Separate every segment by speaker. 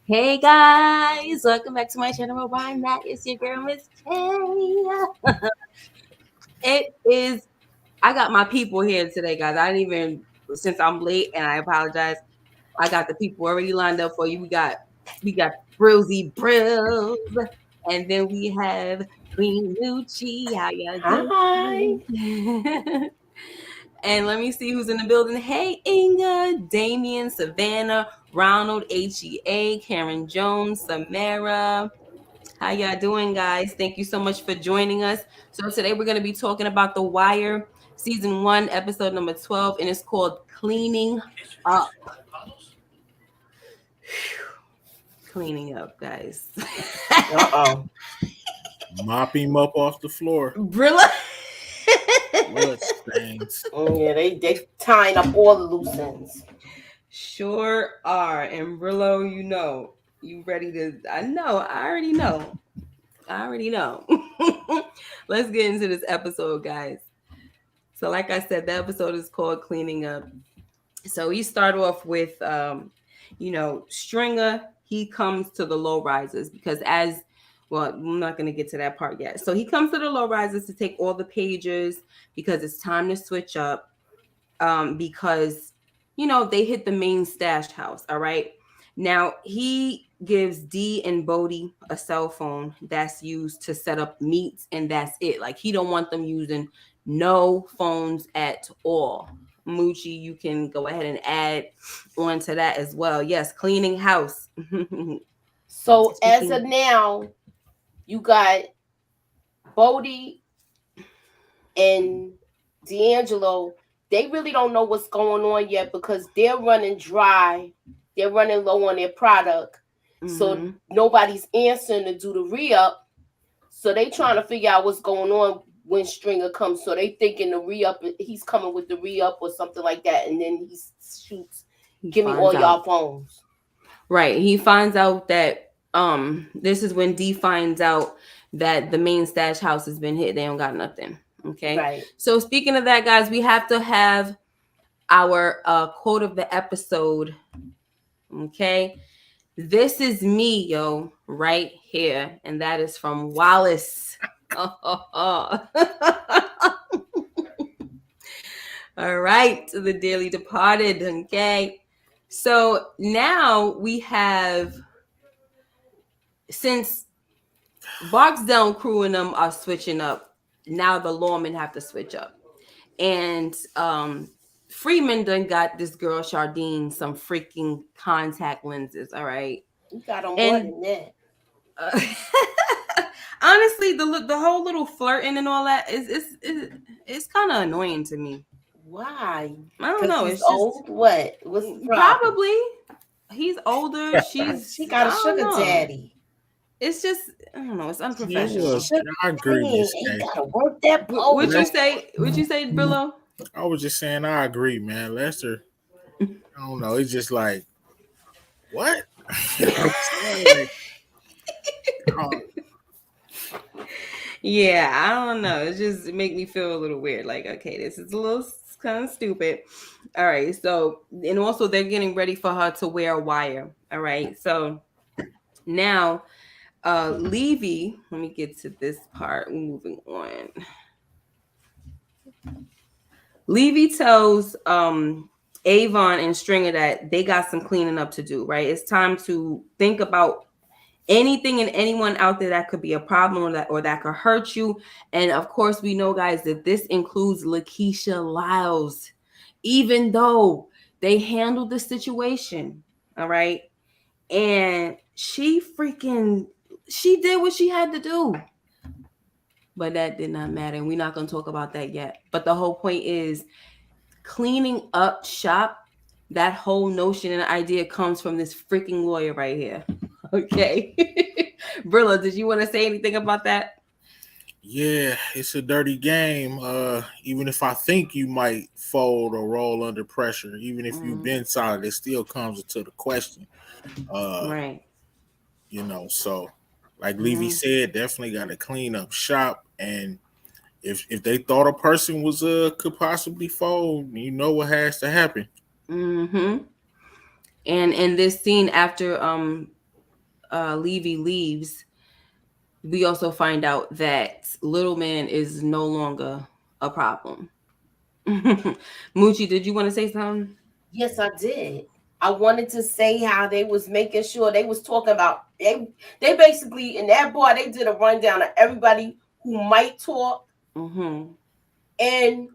Speaker 1: Hey guys, welcome back to my channel. Why not? It's your girl Miss K. It is. I got my people here today, guys. I didn't even since I'm late, and I apologize. I got the people already lined up for you. We got Brilsy Brills, and then we have Queen Lucci. How y'all
Speaker 2: Hi.
Speaker 1: doing? And let me see who's in the building. Hey, Inga, Damien, Savannah, Ronald, HEA, Karen Jones, Samara. How y'all doing, guys? Thank you so much for joining us. So today we're going to be talking about The Wire, season 1, episode number 12, and it's called Cleaning Up. Cleaning up, guys.
Speaker 2: Uh-oh.
Speaker 3: Mop him up off the floor.
Speaker 1: Brilla.
Speaker 3: Blood stains.
Speaker 2: Yeah, they tying up all the loose ends.
Speaker 1: Sure are. And Brillo, you ready to. I already know. Let's get into this episode, guys. So, like I said, the episode is called Cleaning Up. So we start off with, Stringer. He comes to the low risers because I'm not going to get to that part yet. So he comes to the low risers to take all the pages because it's time to switch up. Because they hit the main stash house. All right. Now he gives Dee and Bodie a cell phone that's used to set up meets, and that's it. Like he don't want them using no phones at all. Moochie, you can go ahead and add on to that as well. Yes, cleaning house.
Speaker 2: So as of now, you got Bodie and D'Angelo. They really don't know what's going on yet because they're running dry. They're running low on their product. So nobody's answering to do the re-up. So they trying to figure out what's going on when Stringer comes. So they thinking the re-up, he's coming with the re-up or something like that. And then he shoots, give me all y'all phones.
Speaker 1: Right. He finds out that this is when Dee finds out that the main stash house has been hit. They don't got nothing. Okay.
Speaker 2: Right.
Speaker 1: So speaking of that, guys, we have to have our quote of the episode. Okay. This is me, yo, right here. And that is from Wallace. All right. The Dearly Departed. Okay. So now we have, since Barksdale crew and them are switching up, now the lawmen have to switch up. And Freeman done got this girl Chardine some freaking contact lenses. All right.
Speaker 2: You got on more than that.
Speaker 1: Honestly, the whole little flirting and all that is kind of annoying to me.
Speaker 2: Why?
Speaker 1: I don't know.
Speaker 2: He's old. What's the problem?
Speaker 1: Probably he's older.
Speaker 2: She got a sugar daddy.
Speaker 1: It's just, I don't know. It's unprofessional.
Speaker 3: I agree.
Speaker 2: Ain't gotta work that pole.
Speaker 1: Would you say, Brillo?
Speaker 3: I was just saying, I agree, man. Lester, I don't know. It's just like, what?
Speaker 1: Yeah, I don't know. It just make me feel a little weird. Like, okay, this is a little kind of stupid. All right. So, and also they're getting ready for her to wear a wire. All right. So now, Levy, let me get to this part. Moving on. Levy tells Avon and Stringer that they got some cleaning up to do, right? It's time to think about anything and anyone out there that could be a problem or that could hurt you. And of course, we know, guys, that this includes Lakeisha Lyles, even though they handled the situation. All right. And she did what she had to do. But that did not matter. And we're not going to talk about that yet. But the whole point is cleaning up shop. That whole notion and idea comes from this freaking lawyer right here. Okay. Brilla, did you want to say anything about that?
Speaker 3: Yeah, it's a dirty game. Even if I think you might fold or roll under pressure, even if you've been solid, it still comes into the question.
Speaker 1: Right.
Speaker 3: So like Levy said, definitely got to clean up shop. And if they thought a person was could possibly fold, you know what has to happen.
Speaker 1: And in this scene, after Levy leaves, we also find out that little man is no longer a problem. Moochie, did you want to say something?
Speaker 2: Yes, I did. I wanted to say how they was making sure they was talking about they basically in that bar they did a rundown of everybody who might talk
Speaker 1: Mm-hmm.
Speaker 2: and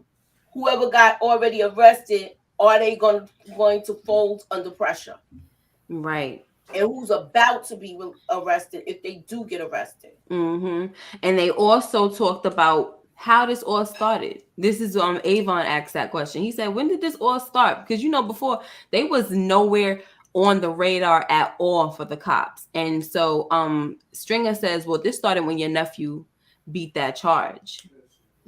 Speaker 2: whoever got already arrested. Are they going to fold under pressure?
Speaker 1: Right.
Speaker 2: And who's about to be arrested if they do get arrested?
Speaker 1: Mm-hmm. And they also talked about how this all started. This is Avon asked that question. He said, "When did this all start?" Because before they was nowhere on the radar at all for the cops. And so Stringer says, "Well, this started when your nephew beat that charge."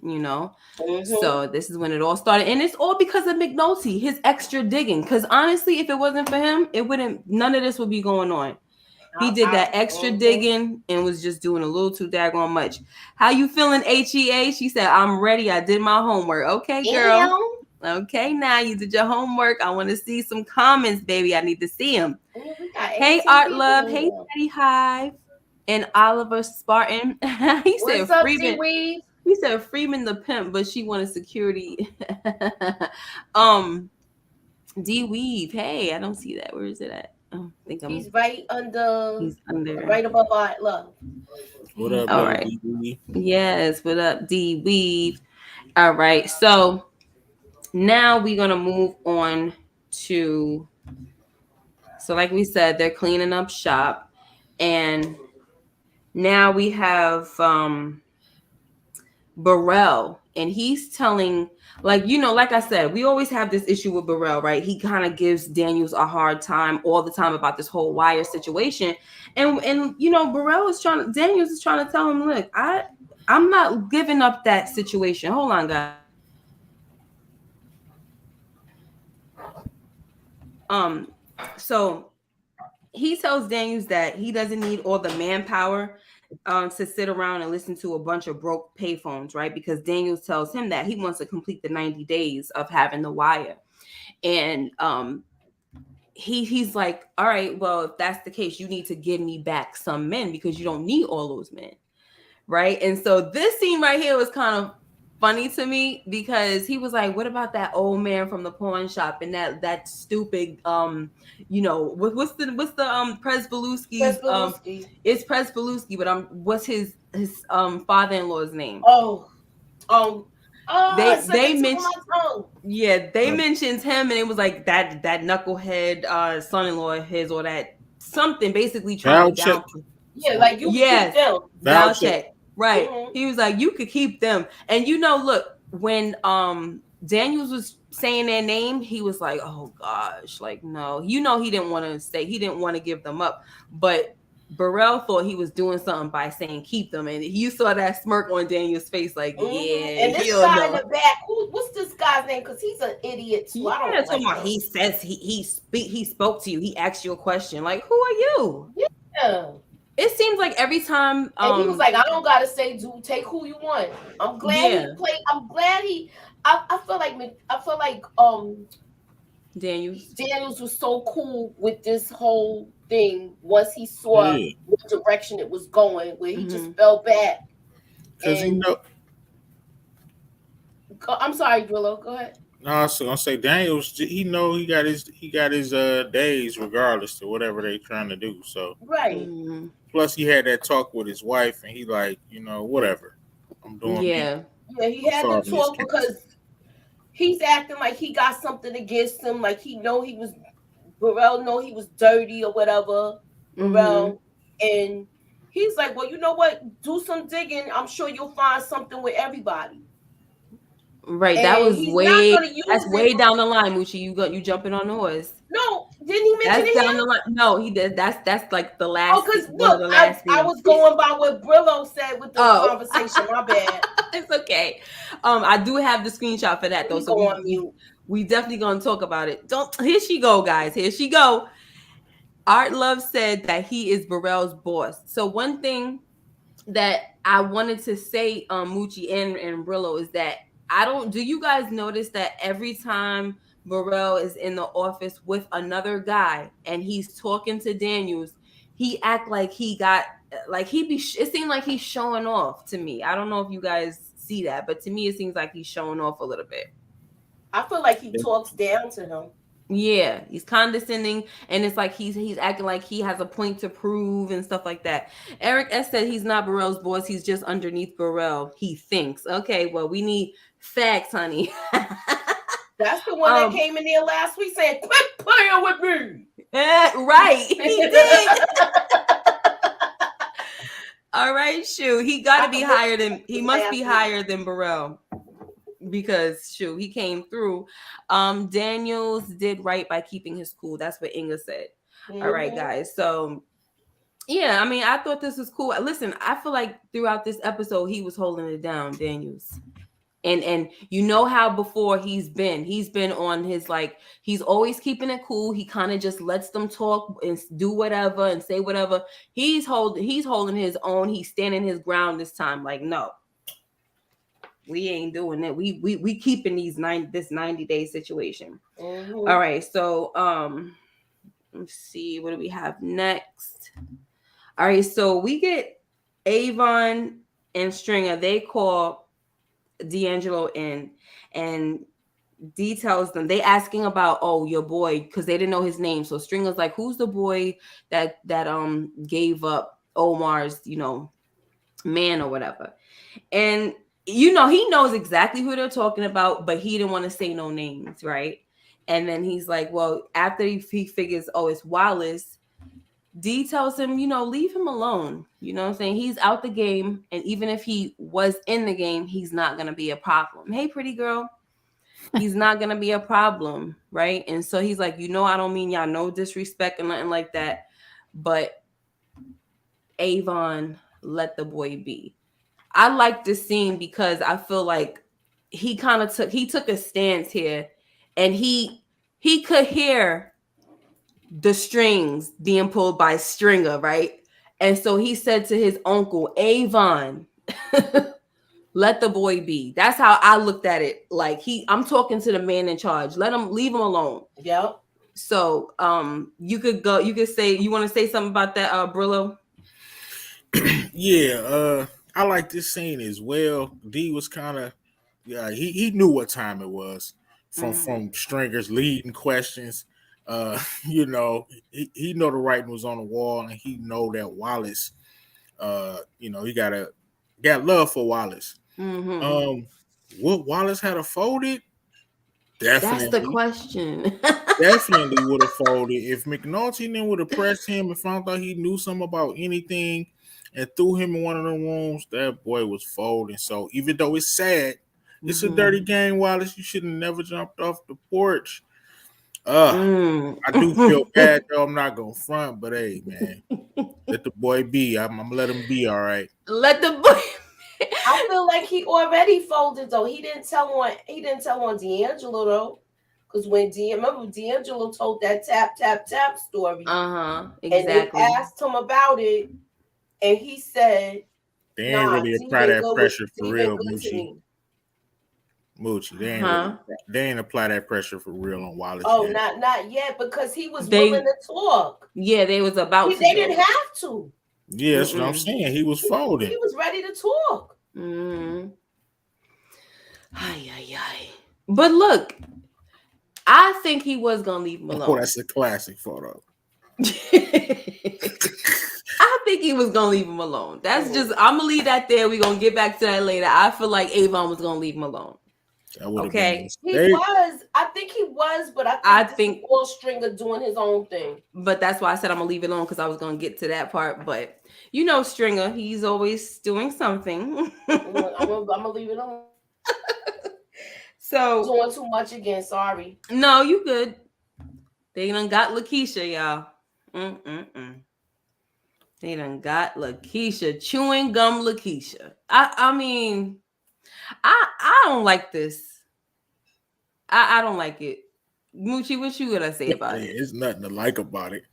Speaker 2: Mm-hmm.
Speaker 1: So this is when it all started, and it's all because of McNulty, his extra digging. Because honestly, if it wasn't for him, none of this would be going on. He did that extra digging and was just doing a little too daggone much. How you feeling, HEA? She said, "I'm ready. I did my homework." Okay, girl. Okay, now you did your homework. I want to see some comments, baby. I need to see them. Hey, Art Love. Hey, Teddy Hive. And Oliver Spartan. He said,
Speaker 2: "What's up,
Speaker 1: Freeman.
Speaker 2: D-Weave?"
Speaker 1: He said Freeman the pimp, but she wanted security. D Weave. Hey, I don't see that. Where is it at? Oh, I think
Speaker 2: He's right under.
Speaker 1: He's under.
Speaker 2: Right above Art Love.
Speaker 3: What up,
Speaker 1: All
Speaker 3: though,
Speaker 1: right.
Speaker 3: D?
Speaker 1: Yes. What up, D Weave? All right. So now we're gonna move on to. So, like we said, they're cleaning up shop, and now we have Burrell, and he's telling, like I said, we always have this issue with Burrell, right? He kind of gives Daniels a hard time all the time about this whole wire situation, and Daniels is trying to tell him, look, I'm not giving up that situation. Hold on, guys. So he tells Daniels that he doesn't need all the manpower to sit around and listen to a bunch of broke payphones, right? Because Daniels tells him that he wants to complete the 90 days of having the wire. And he's like, all right, well, if that's the case, you need to give me back some men because you don't need all those men. Right. And so this scene right here was kind of funny to me because he was like, what about that old man from the pawn shop and that stupid what's the Presbeluski's it's Presbeluski, but what's his father-in-law's name? They mentioned they mentioned him, and it was like that knucklehead son-in-law of his, or that something, basically trying to down.
Speaker 2: Like you keep them.
Speaker 1: Valchek. Right. Mm-hmm. He was like, you could keep them. And look, when Daniels was saying their name, he was like, oh gosh, like no. He didn't want to say, he didn't want to give them up. But Burrell thought he was doing something by saying keep them. And you saw that smirk on Daniel's face, like, yeah.
Speaker 2: And this guy in the back, what's this guy's name? Because he's an idiot too. I don't like him.
Speaker 1: He says he spoke to you. He asked you a question. Like, who are you?
Speaker 2: Yeah.
Speaker 1: It seems like every time
Speaker 2: and he was like, I don't gotta say, dude, take who you want. I'm glad he played. I'm glad I feel like Daniels was so cool with this whole thing once he saw what direction it was going, where he just fell back.
Speaker 3: Because
Speaker 2: I'm sorry, Drillo, go ahead.
Speaker 3: No, I was gonna say Daniels. He got his days regardless to whatever they trying to do. So
Speaker 2: right.
Speaker 3: Plus, he had that talk with his wife, and he like, whatever I'm doing.
Speaker 2: Yeah, he had to talk because he's acting like he got something against him. Like Burrell know he was dirty or whatever. Burrell, and he's like, well, you know what? Do some digging. I'm sure you'll find something with everybody.
Speaker 1: Right, and that was way down the line, Moochie. You jumping on the horse?
Speaker 2: No, didn't he mention
Speaker 1: that's down the line? No, he did. That's like the last.
Speaker 2: Because look, I was going by what Brillo said with the conversation. My bad.
Speaker 1: It's okay. I do have the screenshot for that though, so we definitely gonna talk about it. Here she go, guys. Here she go. Art Love said that he is Burrell's boss. So one thing that I wanted to say, Moochie and Brillo, is that do you guys notice that every time Burrell is in the office with another guy and he's talking to Daniels, he act like he got like he be. It seemed like he's showing off to me. I don't know if you guys see that, but to me it seems like he's showing off a little bit.
Speaker 2: I feel like he talks down to him.
Speaker 1: Yeah, he's condescending, and it's like he's acting like he has a point to prove and stuff like that. Eric S said he's not Burrell's boss; he's just underneath Burrell. He thinks. Okay, well, we need facts, honey.
Speaker 2: That's the one that came in there last week saying, "Quit playing with me."
Speaker 1: Right, he did. All right, shoot, he got to be higher than he must be higher than Burrell. Because shoot, he came through. Daniels did right by keeping his cool. That's what Inga said. Mm-hmm. All right, guys. So yeah, I mean, I thought this was cool. Listen, I feel like throughout this episode, he was holding it down, Daniels. And you know how before he's been on his like he's always keeping it cool. He kind of just lets them talk and do whatever and say whatever. He's holding his own. He's standing his ground this time. Like, no. We ain't doing it. We keeping this 90-day situation. Mm-hmm. All right. So let's see. What do we have next? All right. So we get Avon and Stringer. They call D'Angelo in and details them. They asking about your boy because they didn't know his name. So Stringer's like, who's the boy that gave up Omar's man or whatever, and he knows exactly who they're talking about, but he didn't want to say no names, right? And then he's like, well, after he figures, it's sWallace, D tells him, leave him alone. You know what I'm saying? He's out the game, and even if he was in the game, he's not going to be a problem. Hey, pretty girl. He's not going to be a problem, right? And so he's like, I don't mean y'all no disrespect and nothing like that, but Avon, let the boy be. I like this scene because I feel like he took a stance here, and he could hear the strings being pulled by Stringer, right? And so he said to his uncle, Avon, let the boy be. That's how I looked at it. Like I'm talking to the man in charge. Leave him alone.
Speaker 2: Yep.
Speaker 1: So you could say, you want to say something about that, Brillo?
Speaker 3: Yeah, I like this scene as well. D was kind of, he knew what time it was from Stringer's leading questions. He know the writing was on the wall, and he know that Wallace, he got love for Wallace. Mm-hmm. Would Wallace had a folded? Definitely.
Speaker 1: That's the question.
Speaker 3: Definitely would have folded if McNulty then would have pressed him and found out he knew something about anything and threw him in one of the rooms. That boy was folding. So even though it's sad, it's a dirty game, Wallace. You should have never jumped off the porch. I do feel bad though. I'm not gonna front, but hey, man, let the boy be. I'm gonna let him be. All right.
Speaker 1: Let the boy.
Speaker 2: I feel like he already folded though. He didn't tell on D'Angelo though, because remember D'Angelo told that tap story.
Speaker 1: Exactly.
Speaker 2: And they asked him about it, and he said,
Speaker 3: "They ain't really apply that pressure for real, Moochie. They ain't apply that pressure for real on Wallace.
Speaker 2: Oh, yet. not yet, because he was willing to talk.
Speaker 1: Yeah, they was about to.
Speaker 2: They didn't have to.
Speaker 3: Yeah, that's what I'm saying. He was folding.
Speaker 2: He was ready to talk.
Speaker 1: But look, I think he was gonna leave him alone.
Speaker 3: Oh, that's a classic photo.
Speaker 1: I think he was gonna leave him alone. That's just, I'm gonna leave that there. We're gonna get back to that later. I feel like Avon was gonna leave him alone.
Speaker 2: Okay, he was. I think he was, but I think all Stringer doing his own thing.
Speaker 1: But that's why I said I'm gonna leave it alone, because I was gonna get to that part. But Stringer, he's always doing something.
Speaker 2: I'm gonna leave it alone.
Speaker 1: So
Speaker 2: doing too much again. Sorry.
Speaker 1: No, you good. They done got Lakeisha, y'all. They done got Lakeisha, chewing gum Lakeisha. I mean, I don't like this. I don't like it. Moochie, what you gonna say about it?
Speaker 3: There's nothing to like about it.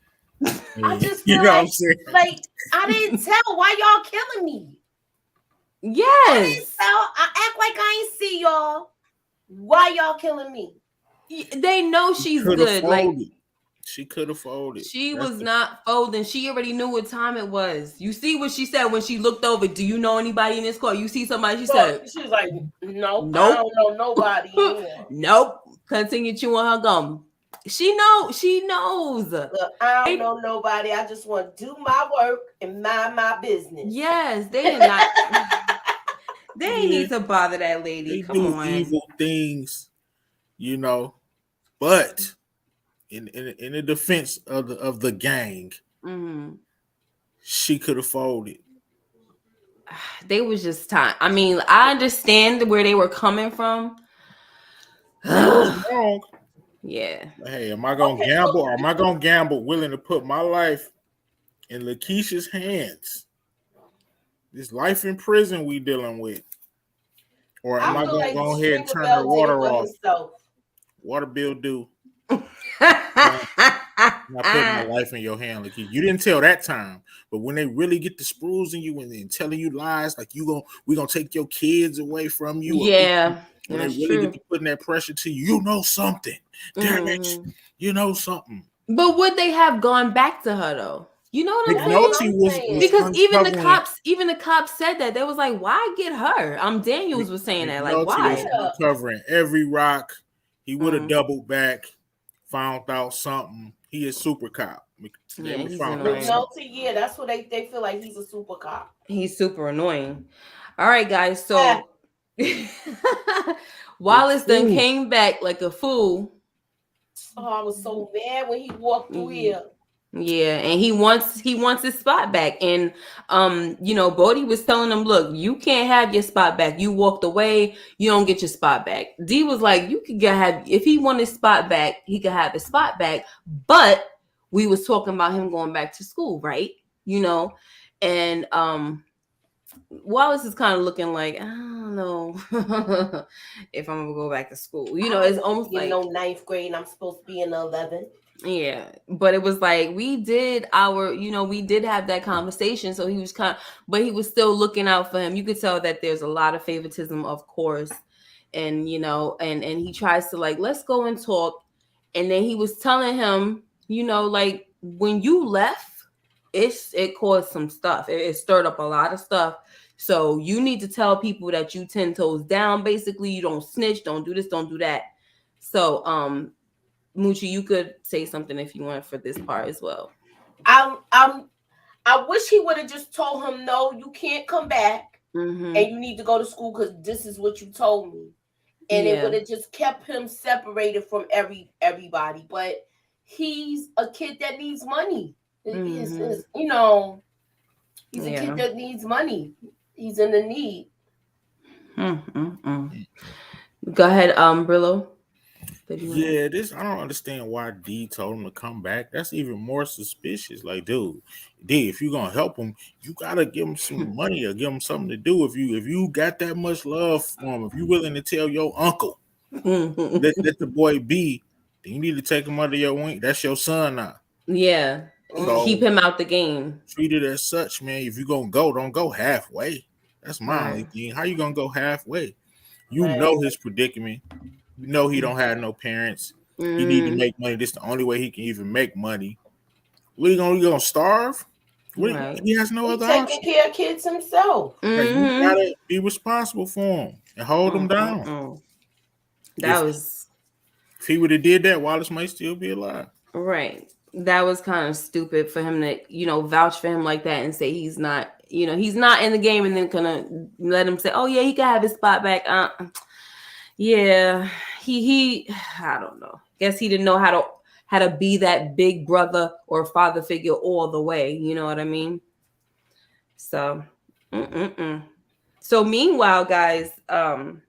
Speaker 2: I just feel what I'm saying? Like, I didn't tell. Why y'all killing me?
Speaker 1: Yes.
Speaker 2: I didn't tell. I act like I ain't see y'all. Why y'all killing me?
Speaker 1: They know she's good. Like,
Speaker 3: She could have folded.
Speaker 1: She was not folding. She already knew what time it was. You see what she said when she looked over. Do you know anybody in this car? You see somebody? She said,
Speaker 2: she was like, nope,
Speaker 1: nope.
Speaker 2: I don't know nobody in here.
Speaker 1: Nope. Continue chewing her gum. She knows.
Speaker 2: Look, I don't know nobody. I just want to do my work and mind my business.
Speaker 1: Yes, they did not. They ain't need to bother that lady.
Speaker 3: They
Speaker 1: Come
Speaker 3: do
Speaker 1: on.
Speaker 3: evil things, you know. But in the defense of the gang, she could have folded.
Speaker 1: They was just time. I mean, I understand where they were coming from.
Speaker 3: Wrong.
Speaker 1: Yeah.
Speaker 3: Hey, am I gonna gamble or am I gonna gamble willing to put my life in Lakeisha's hands? This life in prison we dealing with. Or am I gonna go ahead and turn her water off? Water bill due. I put my life in your hand, Lakeisha. You didn't tell that time, but when they really get the screws in you and then telling you lies like we gonna take your kids away from you.
Speaker 1: Yeah.
Speaker 3: When they really get to putting that pressure to you, you know something. Damn it, you know something.
Speaker 1: But would they have gone back to her though? You know what I'm saying?
Speaker 3: Was
Speaker 1: because even the cops said that. They was like, why get her? Daniels was saying that. Like, why?
Speaker 3: Was recovering every rock. He would have doubled back, found out something. He is super cop.
Speaker 1: Yeah, he's
Speaker 2: McNulty, that's what they feel like. He's a super cop.
Speaker 1: He's super annoying. All right, guys. So Wallace then came back like a fool.
Speaker 2: Oh, I was so mad when he walked through here.
Speaker 1: Yeah, and he wants his spot back. And Bodie was telling him, look, you can't have your spot back. You walked away, you don't get your spot back. D was like, you could if he wanted his spot back, he could have his spot back. But we was talking about him going back to school, right? And Wallace is kind of looking like, I don't know if I'm gonna go back to school. It's almost like
Speaker 2: ninth grade and I'm supposed to be in 11th.
Speaker 1: Yeah, but it was like we did have that conversation. So he was but he was still looking out for him. You could tell that there's a lot of favoritism, of course. And, and he tries to like, let's go and talk. And then he was telling him, like when you left, it caused some stuff. It stirred up a lot of stuff. So you need to tell people that you 10 toes down. Basically, you don't snitch, don't do this, don't do that. So, Moochie, you could say something if you want for this part as well.
Speaker 2: I wish he would have just told him, no, you can't come back, and you need to go to school because this is what you told me, and it would have just kept him separated from everybody. But he's a kid that needs money. He's a kid that needs money. He's in the need.
Speaker 1: Go ahead, Brillo.
Speaker 3: Yeah, I don't understand why D told him to come back. That's even more suspicious. Like, dude, D, if you're gonna help him, you gotta give him some money or give him something to do. If you got that much love for him, if you're willing to tell your uncle let the boy be, then you need to take him under your wing. That's your son now.
Speaker 1: Yeah. So, keep him out the game.
Speaker 3: Treat it as such, man. If you're gonna go, don't go halfway. That's my only thing. How you gonna go halfway? You know his predicament. You know he don't have no parents. He need to make money. This is the only way he can even make money. What are you gonna starve? He has no other option.
Speaker 2: Taking care of kids himself.
Speaker 3: Like, you gotta be responsible for him and hold him down. If he would have did that, Wallace might still be alive.
Speaker 1: Right. That was kind of stupid for him to, vouch for him like that and say he's not in the game, and then kind of let him say, oh yeah, he can have his spot back. Yeah, he I don't know. Guess he didn't know how to be that big brother or father figure all the way. You know what I mean? So, So meanwhile, guys, the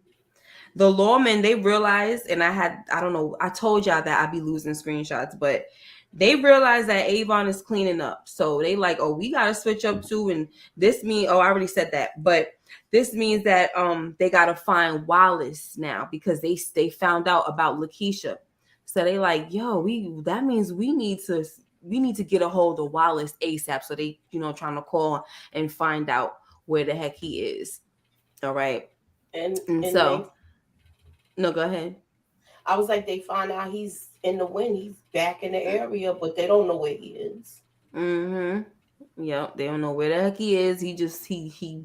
Speaker 1: lawmen, they realized, and I told y'all that I'd be losing screenshots, but they realized that Avon is cleaning up. So they like, oh, we got to switch up too. And this means, I already said that, but this means that they got to find Wallace now because they found out about Lakeisha. So they like, yo, that means we need to get a hold of Wallace ASAP. So they, trying to call and find out where the heck he is. All right.
Speaker 2: And
Speaker 1: so, no, go ahead.
Speaker 2: I was like, they find out he's in the wind. He's back in the area, but they don't know where he is.
Speaker 1: Yep, they don't know where the heck he is. He just he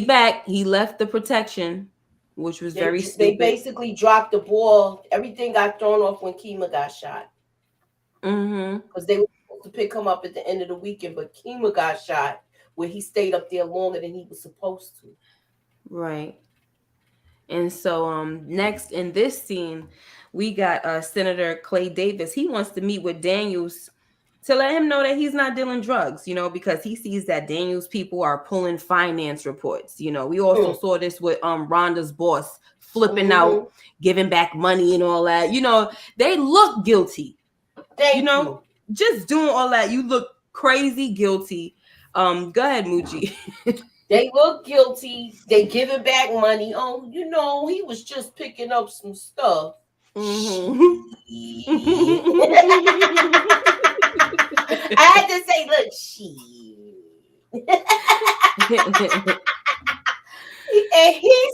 Speaker 1: back. He left the protection, which was very stupid.
Speaker 2: They basically dropped the ball. Everything got thrown off when Kima got shot. Because they were supposed to pick him up at the end of the weekend, but Kima got shot where he stayed up there longer than he was supposed to.
Speaker 1: Right. And so next in this scene, we got Senator Clay Davis. He wants to meet with Daniels to let him know that he's not dealing drugs, because he sees that Daniels people are pulling finance reports. We also saw this with Rhonda's boss flipping out, giving back money and all that. They look guilty.
Speaker 2: Thank you.
Speaker 1: Just doing all that, you look crazy guilty. Go ahead, Moochie.
Speaker 2: They look guilty. They giving back money. Oh, he was just picking up some stuff. I had to say, look, and he's,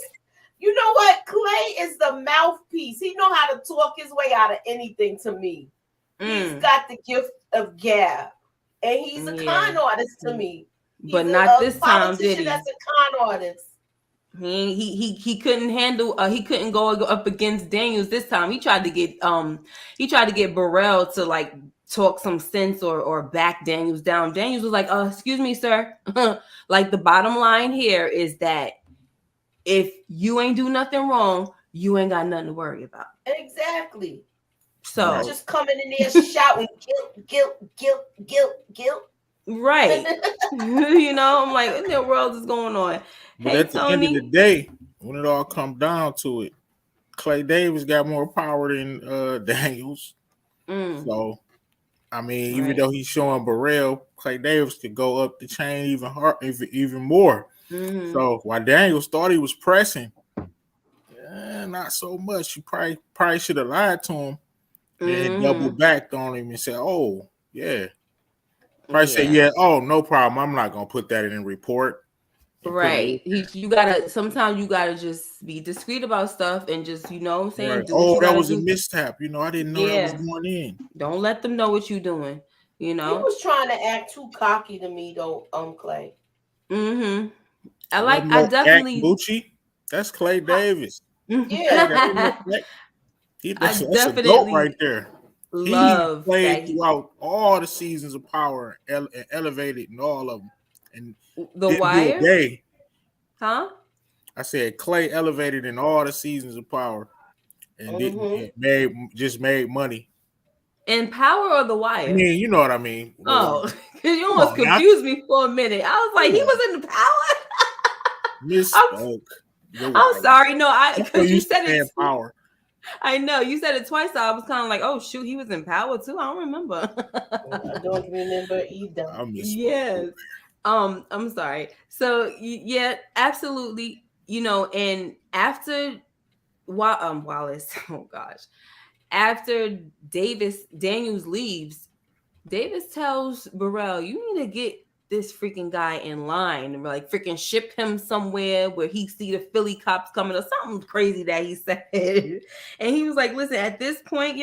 Speaker 2: you know what? Clay is the mouthpiece. He know how to talk his way out of anything to me. He's got the gift of gab. And he's a con artist to me.
Speaker 1: But not this time, did he?
Speaker 2: That's a con artist.
Speaker 1: He couldn't handle. He couldn't go up against Daniels this time. He tried to get Burrell to like talk some sense or back Daniels down. Daniels was like, excuse me, sir. Like the bottom line here is that if you ain't do nothing wrong, you ain't got nothing to worry about.
Speaker 2: Exactly.
Speaker 1: So
Speaker 2: you're just coming in there shouting guilt.
Speaker 1: Right. I'm like, what in the world is going on?
Speaker 3: But at the end of the day, when it all comes down to it, Clay Davis got more power than Daniels. So, I mean, even though he's showing Burrell, Clay Davis could go up the chain even more. So while Daniels thought he was pressing, not so much. You probably should have lied to him and double backed on him and said, "Oh, yeah." Probably say, no problem. I'm not gonna put that in a report.
Speaker 1: Right. Sometimes you gotta just be discreet about stuff and just, saying,
Speaker 3: right.
Speaker 1: that
Speaker 3: was a mishap. I didn't know that was going in.
Speaker 1: Don't let them know what you're doing. He
Speaker 2: was trying to act too cocky to me though, Clay.
Speaker 1: I definitely
Speaker 3: Gucci. That's Clay Davis.
Speaker 2: Yeah.
Speaker 3: That's a goat right there.
Speaker 1: Love
Speaker 3: he played throughout all the seasons of Power and elevated in all of them. And
Speaker 1: The Wire?
Speaker 2: Huh?
Speaker 3: I said Clay elevated in all the seasons of Power and made money.
Speaker 1: In Power or The Wire?
Speaker 3: I mean, you know what I mean.
Speaker 1: Oh, you almost confused me for a minute. I was like, he was in the Power?
Speaker 3: Misspoke.
Speaker 1: I'm sorry. No, because you said it.
Speaker 3: Power.
Speaker 1: I know you said it twice. So I was kind of like, "Oh shoot, he was in Power too." I don't remember.
Speaker 2: I don't remember either.
Speaker 1: Yes. I'm sorry. So yeah, absolutely. And after Wallace, oh gosh, after Daniels leaves, Davis tells Burrell, "You need to get this freaking guy in line and like freaking ship him somewhere where he see the Philly cops coming or something crazy that he said." And he was like, listen, at this point,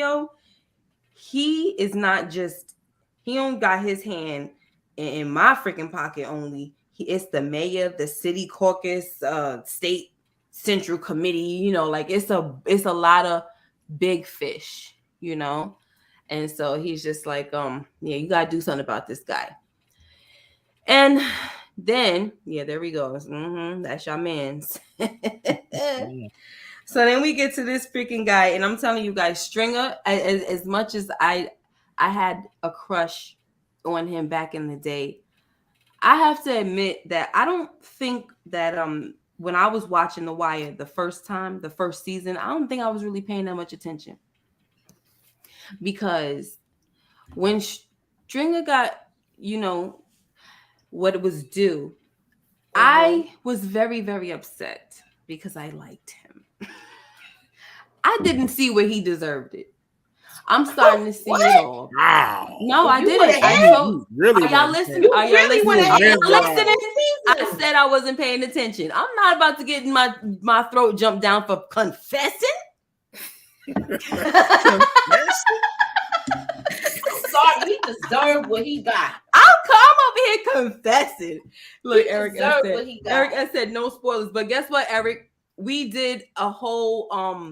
Speaker 1: he is not just, he don't got his hand in my freaking pocket only. It's the mayor, the city caucus, state central committee, like it's a lot of big fish, And so he's just like, you gotta do something about this guy. And then, there we go. That's your man's. So then we get to this freaking guy, and I'm telling you guys, Stringer, as much as I had a crush on him back in the day, I have to admit that I don't think that when I was watching The Wire the first season, I don't think I was really paying that much attention. Because when Stringer got, what it was due, I was very, very upset because I liked him. I didn't see where he deserved it. I'm starting to see it all.
Speaker 3: Wow.
Speaker 1: No, I didn't. Are y'all listening? Are y'all listening? I said I wasn't paying attention. I'm not about to get my throat jumped down for confessing.
Speaker 2: Sorry, he deserved what he got.
Speaker 1: I'm over here confessing. Look,
Speaker 2: He
Speaker 1: Eric
Speaker 2: deserved
Speaker 1: said,
Speaker 2: what he got.
Speaker 1: Eric said no spoilers, but guess what, Eric? We did a whole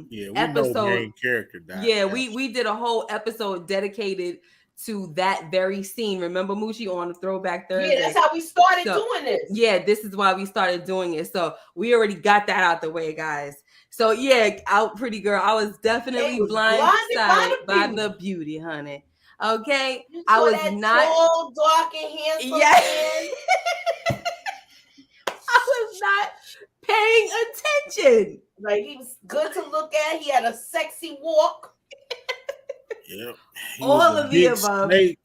Speaker 3: we
Speaker 1: episode.
Speaker 3: know main character died.
Speaker 1: Yeah, we did a whole episode dedicated to that very scene. Remember, Moochie, on the Throwback Thursday?
Speaker 2: Yeah, that's how we started doing this.
Speaker 1: Yeah, this is why we started doing it. So we already got that out the way, guys. So yeah, out Pretty Girl. I was definitely blindsided by the beauty, honey. Okay, I was not
Speaker 2: tall, dark, and handsome.
Speaker 1: Yes. I was not paying attention.
Speaker 2: Like, he was good to look at. He had a sexy walk.
Speaker 3: Yep.
Speaker 1: All of the above. And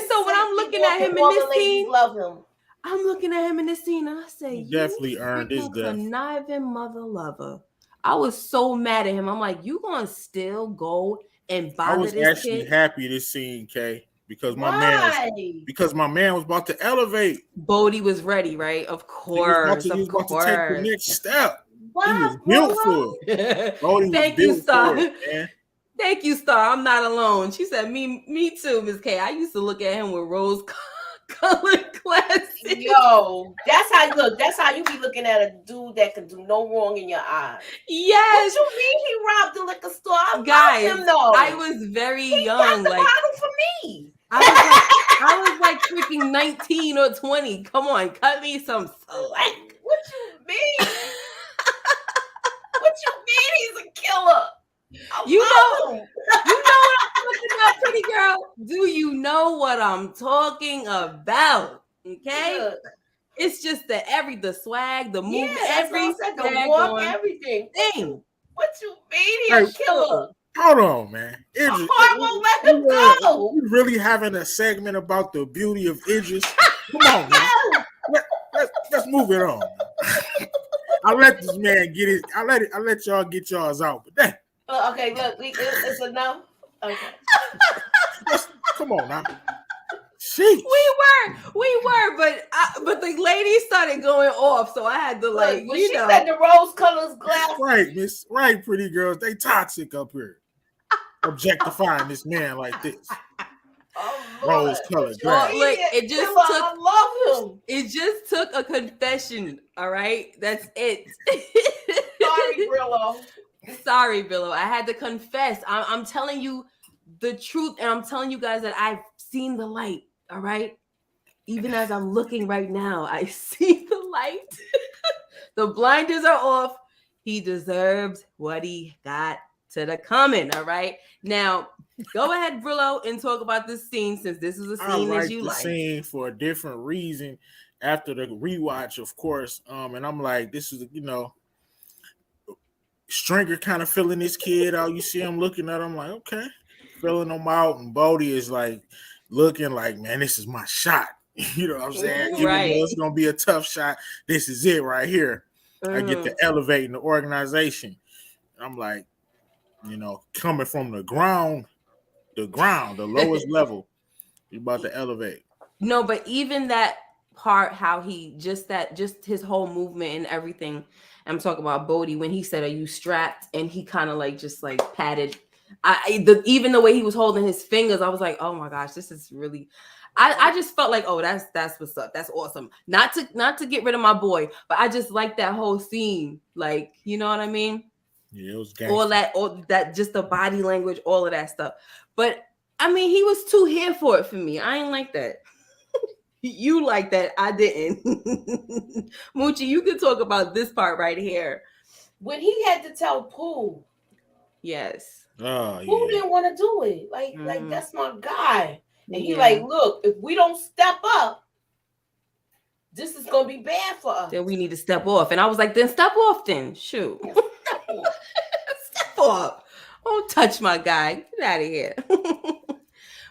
Speaker 1: so when I'm looking at him in this scene,
Speaker 2: love him.
Speaker 1: I'm looking at him in this scene and I say,
Speaker 3: he definitely earned his death.
Speaker 1: Conniving mother lover. I was so mad at him. I'm like, you gonna still go and bother this kid?
Speaker 3: I was actually happy this scene, Kay, because my man was about to elevate.
Speaker 1: Bodie was ready, right? Of course.
Speaker 3: He was about to take the next step.
Speaker 2: Wow,
Speaker 3: he was built for it. Bodie
Speaker 1: Thank
Speaker 3: was
Speaker 1: you,
Speaker 3: built
Speaker 1: Star.
Speaker 3: for it, man.
Speaker 1: Thank you, Star. I'm not alone. She said, me too, Miss K. I used to look at him with rose-colored glasses.
Speaker 2: Yo, that's how you look. That's how you be looking at a dude that can do no wrong in your eyes.
Speaker 1: Yes.
Speaker 2: What you mean he robbed the liquor store?
Speaker 1: Guys,
Speaker 2: him, though.
Speaker 1: I was very young.
Speaker 2: Got the
Speaker 1: like
Speaker 2: bottle for me.
Speaker 1: I was like freaking 19 or 20. Come on, cut me some slack.
Speaker 2: What you mean? What you mean he's a killer?
Speaker 1: You know what I'm talking about, Pretty Girl? Do you know what I'm talking about? Okay, yeah. It's just the swag, the movement, everything.
Speaker 2: What you mean he's a killer?
Speaker 3: Hold on, man.
Speaker 2: Idris, won't let him go.
Speaker 3: We really having a segment about the beauty of Idris? Come on, man. Let's move it on. I'll let this man get it. I'll let y'all get y'all's out. But that.
Speaker 2: Okay, look, it's enough. Okay.
Speaker 3: Come on now.
Speaker 1: We were, but the lady started going off, so I had to
Speaker 2: she said the rose colors glass.
Speaker 3: Right, pretty girls, they toxic up here, objectifying this man like this. Rose colored glass.
Speaker 1: Look, it just took.
Speaker 2: I love him.
Speaker 1: It just took a confession. All right, that's it.
Speaker 2: Sorry, Brillo.
Speaker 1: Sorry, Billo. I had to confess. I'm telling you the truth, and I'm telling you guys that I've seen the light. All right. Even as I'm looking right now, I see the light. The blinders are off. He deserves what he got to the coming. All right. Now, go ahead, Brillo, and talk about this scene, since this is a scene that you like.
Speaker 3: Scene for a different reason after the rewatch, of course. And I'm like, this is, Stringer kind of feeling this kid out. You see him looking at him like, okay, filling him out, and Bodie is like looking like, man, this is my shot. You know what I'm saying? Even though it's gonna be a tough shot, this is it right here. I get to elevate in the organization. I'm like, coming from the ground, the lowest level, you're about to elevate.
Speaker 1: No, but even that part, how he just his whole movement and everything. I'm talking about Bodie when he said, "Are you strapped?" And he kind of patted. Even the way he was holding his fingers, I was like, "Oh my gosh, this is really." I just felt like, "Oh, that's what's up. That's awesome." Not to get rid of my boy, but I just like that whole scene. Like, you know what I mean?
Speaker 3: Yeah, it was gangster.
Speaker 1: all that, just the body language, all of that stuff. But I mean, he was too here for it for me. I ain't like that. You like that? I didn't. Moochie, you can talk about this part right here.
Speaker 2: When he had to tell Pooh.
Speaker 1: Yes.
Speaker 2: Pooh didn't want to do it. Like that's my guy. And he look, if we don't step up, this is gonna be bad for us.
Speaker 1: Then we need to step off. And I was like, then step off then. Shoot. Step off. Don't touch my guy. Get out of here.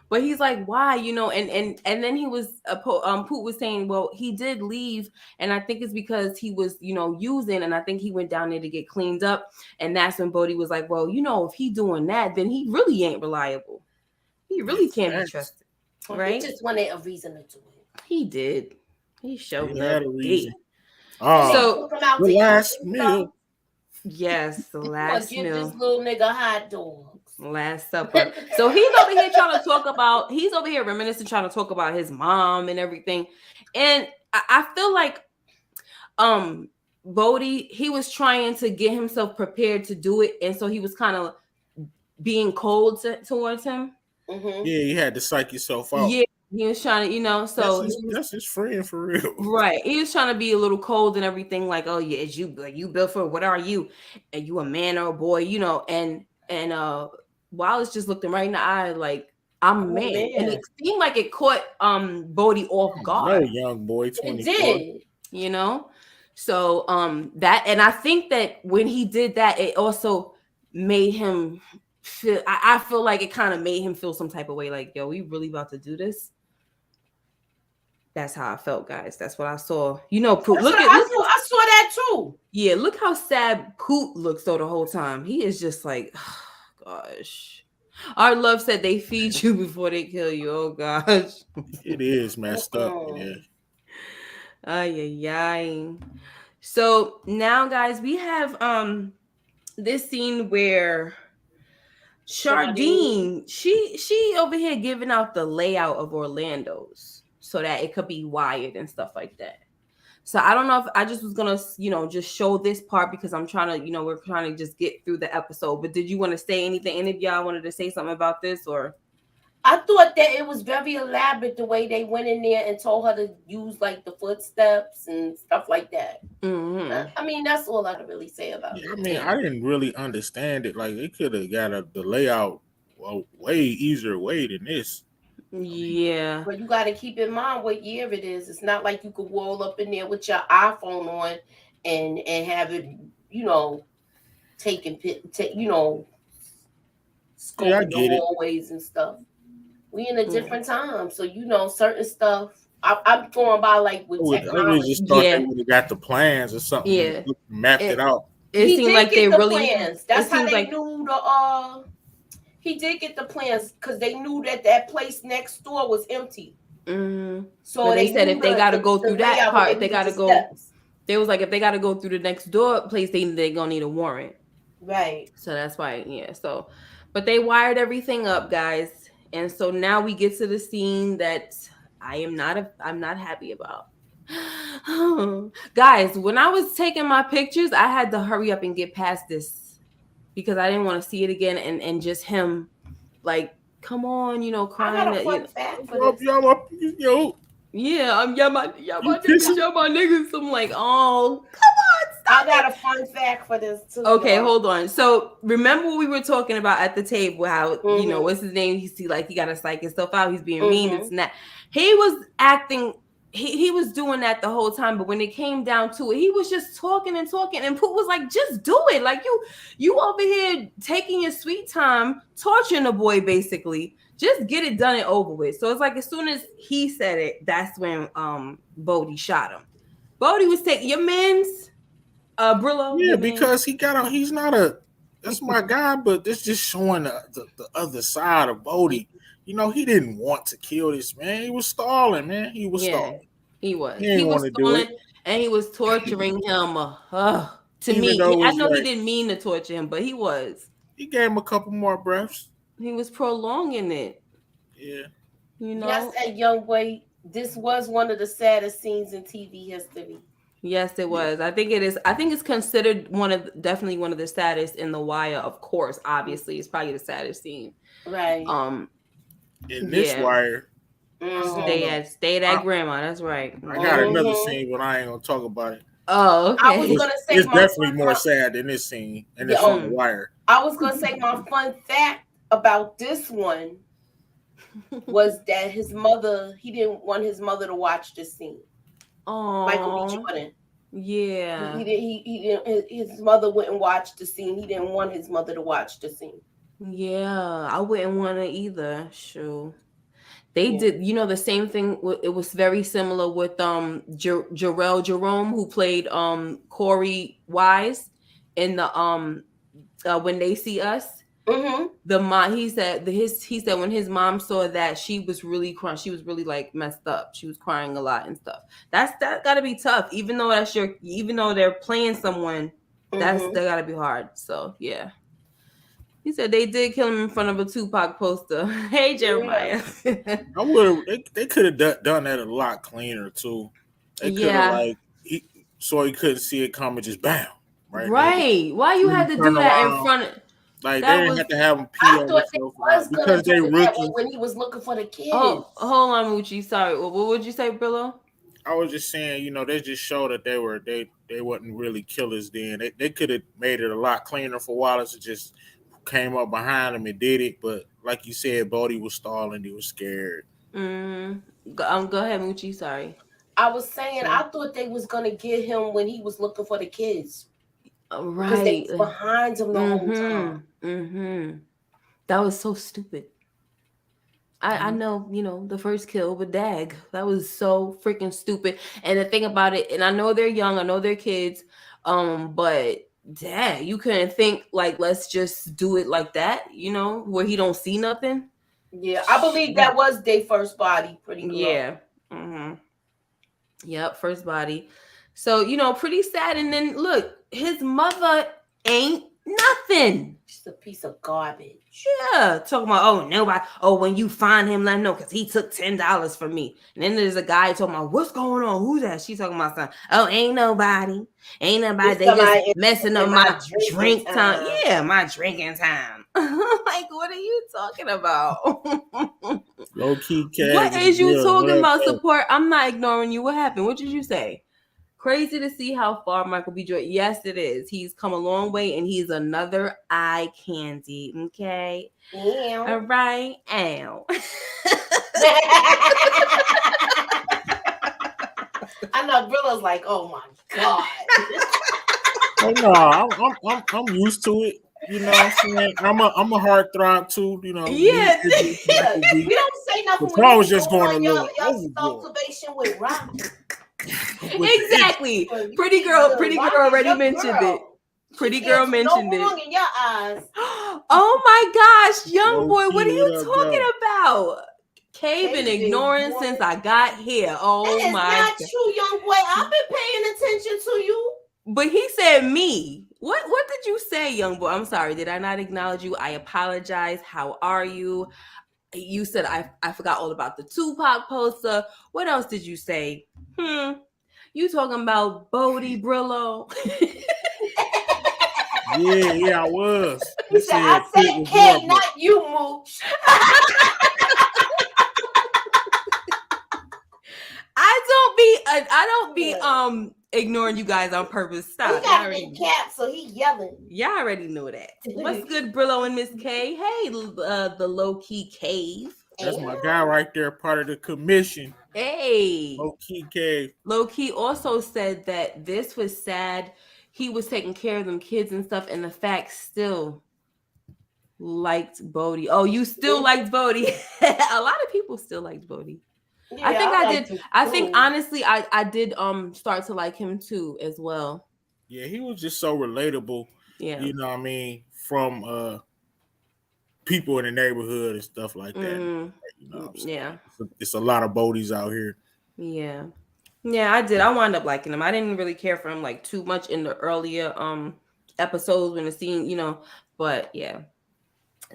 Speaker 1: But he's like, why? And then he was Poot was saying, well, he did leave, and I think it's because he was, using, and I think he went down there to get cleaned up. And that's when Bodie was like, well, if he doing that, then he really ain't reliable. He really can't be trusted. Right?
Speaker 2: He just wanted a reason to do it.
Speaker 1: He did. He showed
Speaker 3: had
Speaker 1: a
Speaker 3: reason.
Speaker 1: So
Speaker 3: the last meal.
Speaker 1: Yes, the last
Speaker 2: Give this
Speaker 1: meal.
Speaker 2: little nigga hot dogs.
Speaker 1: Last supper. So he's over here trying to talk about, he's over here reminiscing, trying to talk about his mom and everything. And I feel like Bodhi, he was trying to get himself prepared to do it, and so he was kind of being cold towards him.
Speaker 2: Mm-hmm.
Speaker 3: Yeah, you had to psych yourself out.
Speaker 1: Yeah, he was trying to, so
Speaker 3: that's his friend for real.
Speaker 1: Right. He was trying to be a little cold and everything, like, oh yeah, is you built for, what are you? And you a man or a boy, and Wallace just looked him right in the eye, like, I'm a man. And it seemed like it caught Bodhi off guard.
Speaker 3: No, young boy, 24.
Speaker 2: It did.
Speaker 1: So that, and I think that when he did that, it also made him feel, I feel like it kind of made him feel some type of way, like, yo, we really about to do this. That's how I felt, guys. That's what I saw. I saw
Speaker 2: that too.
Speaker 1: Yeah, look how sad Poot looks though the whole time. He is just like, oh, gosh. Our love said they feed you before they kill you. Oh gosh.
Speaker 3: It is messed up. Yeah.
Speaker 1: Ay, ay, ay. So now, guys, we have this scene where Shardine, she over here giving out the layout of Orlando's, so that it could be wired and stuff like that. So I don't know if I just was gonna, just show this part because I'm trying to, we're trying to just get through the episode. But did you want to say anything? Any of y'all wanted to say something about this, or?
Speaker 2: I thought that it was very elaborate the way they went in there and told her to use like the footsteps and stuff like that.
Speaker 1: Mm-hmm.
Speaker 2: I mean, that's all I can really say about it.
Speaker 3: I mean, I didn't really understand it. Like, it could have got the layout way easier way than this.
Speaker 1: Yeah.
Speaker 2: But you got to keep in mind what year it is. It's not like you could roll up in there with your iPhone on and have it, scoping the hallways and stuff. We in a different time, so certain stuff. I'm going by like with technology.
Speaker 3: I just thought they would have got the plans or something.
Speaker 1: Yeah,
Speaker 3: mapped it out.
Speaker 1: It seemed like they really.
Speaker 2: Plans. That's how they knew He did get the plans because they knew that place next door was empty.
Speaker 1: Mm-hmm.
Speaker 2: So
Speaker 1: they said if they got to go through that part, they got to go. They was like, if they got to go through the next door place, they're gonna need a warrant.
Speaker 2: Right.
Speaker 1: So that's why, yeah. So, but they wired everything up, guys. And so now we get to the scene that I'm not happy about. Guys, when I was taking my pictures, I had to hurry up and get past this because I didn't want to see it again and just him like, come on, crying.
Speaker 2: I got a fun fact for this.
Speaker 1: Yeah, my niggas. I'm like, oh, come on, stop.
Speaker 2: I got a fun fact for this too.
Speaker 1: Okay, hold on. So remember what we were talking about at the table, how what's his name? He got to psych himself out. He's being mean. It's not. He was acting. He was doing that the whole time, but when it came down to it, he was just talking, and Pooh was like, just do it. Like you over here taking your sweet time, torturing the boy, basically. Just get it done and over with. So it's like as soon as he said it, that's when Bodhi shot him. Bodhi was taking your man's Brillo.
Speaker 3: Yeah, because he's not that's my guy, but this just showing the other side of Bodhi. He didn't want to kill this man. He was stalling, man. He was stalling.
Speaker 1: He was.
Speaker 3: He was stalling,
Speaker 1: and he was torturing him. To me, I know he didn't mean to torture him, but he was.
Speaker 3: He gave him a couple more breaths.
Speaker 1: He was prolonging it.
Speaker 3: Yeah.
Speaker 2: Yes, and young boy, this was one of the saddest scenes in TV history.
Speaker 1: Yes, it was. I think it is. I think it's considered definitely one of the saddest in The Wire. Of course, obviously, it's probably the saddest scene.
Speaker 2: Right.
Speaker 3: In this Wire.
Speaker 1: Stay at grandma. That's right.
Speaker 3: I got another scene, but I ain't gonna talk about it.
Speaker 1: Oh, okay.
Speaker 2: I was gonna say
Speaker 3: it's definitely more sad than this scene, and it's on The Wire.
Speaker 2: I was gonna say my fun fact about this one was that his mother, he didn't want his mother to watch this scene.
Speaker 1: Oh,
Speaker 2: Michael B. Jordan.
Speaker 1: Yeah.
Speaker 2: He didn't. His mother wouldn't watch the scene. He didn't want his mother to watch the scene.
Speaker 1: Yeah, I wouldn't want to either. Sure. They did, the same thing. It was very similar with Jarrell Jerome, who played Corey Wise in the When They See Us.
Speaker 2: Mm-hmm.
Speaker 1: The mom, he said when his mom saw that, she was really crying. She was really like messed up. She was crying a lot and stuff. That got to be tough, even though they're playing someone That gotta be hard. So yeah. He said they did kill him in front of a Tupac poster. Hey Jeremiah.
Speaker 3: I would have. They could have done that a lot cleaner too. They could have
Speaker 1: Yeah.
Speaker 3: so he couldn't see it coming. Just bam, right there.
Speaker 1: Right. Why you had to do that in front of?
Speaker 3: Like
Speaker 1: That
Speaker 3: they didn't
Speaker 1: was.
Speaker 3: have to have him pee
Speaker 2: I
Speaker 3: on
Speaker 2: thought they
Speaker 3: himself
Speaker 2: was
Speaker 3: because
Speaker 2: gonna do
Speaker 3: they
Speaker 2: it that way
Speaker 3: rookies.
Speaker 2: when he was looking for the kids.
Speaker 1: Oh, hold on, Moochie. Sorry. What would you say, Brillo?
Speaker 3: I was just saying, they just showed that they wasn't really killers then. They could have made it a lot cleaner for Wallace to just came up behind him and did it, but like you said, Bodie was stalling. He was scared.
Speaker 1: Go ahead, Moochie. Sorry.
Speaker 2: I was saying I thought they was gonna get him when he was looking for the kids.
Speaker 1: Right.
Speaker 2: Because they was behind him the whole time.
Speaker 1: That was so stupid. I know, the first kill, but dag, that was so freaking stupid. And the thing about it, and I know they're young, I know they're kids, but dang, you couldn't think like, let's just do it like that, where he don't see nothing.
Speaker 2: Yeah, I believe that was their first body, pretty good.
Speaker 1: Yeah. Yep, first body. So, pretty sad. And then look, his mother ain't nothing.
Speaker 2: Just a piece of garbage.
Speaker 1: Yeah, talking about, when you find him, let him know, because he took $10 from me. And then there's a guy talking about, what's going on? Who's that? She's talking about something. Oh, ain't nobody. They just messing up my drink time. Yeah, my drinking time. Like, what are you talking about?
Speaker 3: Low key cat.
Speaker 1: What is you talking about, support? I'm not ignoring you. What happened? What did you say? Crazy to see how far Michael B. Jordan. Yes, it is. He's come a long way, and he's another eye candy. Okay.
Speaker 2: Ow.
Speaker 1: All right. Ow.
Speaker 2: I know Brilla's like, oh my god.
Speaker 3: No, I'm used to it. You know what I'm saying? I'm a heartthrob too.
Speaker 1: Yeah.
Speaker 2: We don't say nothing.
Speaker 3: When I was just going a little
Speaker 2: overboard. With rock.
Speaker 1: Exactly. Pretty girl already mentioned it. Pretty girl mentioned it.
Speaker 2: Wrong in your eyes.
Speaker 1: Oh my gosh, young boy, what are you talking about? Cave been ignoring since I got here. Oh
Speaker 2: that is
Speaker 1: my
Speaker 2: not true, young boy. I've been paying attention to you.
Speaker 1: But he said me. What did you say, young boy? I'm sorry. Did I not acknowledge you? I apologize. How are you? You said I forgot all about the Tupac poster. What else did you say? You talking about Bodie Brillo?
Speaker 3: Yeah, I was.
Speaker 2: He said, I said K, not you, Mooch.
Speaker 1: I don't be ignoring you guys on purpose. Stop.
Speaker 2: He got it in caps, so he yelling.
Speaker 1: Y'all already know that. What's good, Brillo and Miss K? Hey, the low key cave.
Speaker 3: That's my guy right there, part of the commission.
Speaker 1: Hey,
Speaker 3: low key cave.
Speaker 1: Low key also said that this was sad. He was taking care of them kids and stuff, and the fact still liked Bodie. Oh, you still liked Bodie? A lot of people still liked Bodie. Yeah, I did. I think honestly, I did start to like him too as well.
Speaker 3: Yeah, he was just so relatable.
Speaker 1: Yeah,
Speaker 3: you know what I mean, from people in the neighborhood and stuff like that.
Speaker 1: Mm-hmm.
Speaker 3: You know what I'm saying?
Speaker 1: Yeah,
Speaker 3: it's a lot of Bodies out here.
Speaker 1: Yeah, I did. I wound up liking him. I didn't really care for him like too much in the earlier episodes when the scene, but yeah.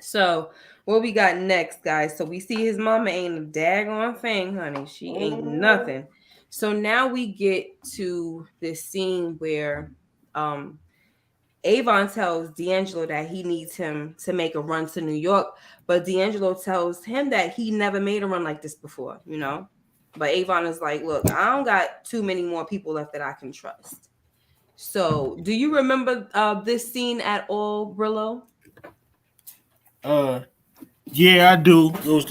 Speaker 1: So what we got next, guys? So we see his mama ain't a daggone thing, honey. She ain't nothing. So now we get to this scene where Avon tells D'Angelo that he needs him to make a run to New York, but D'Angelo tells him that he never made a run like this before, But Avon is like, look, I don't got too many more people left that I can trust. So do you remember this scene at all, Brillo?
Speaker 3: Yeah, I do. It was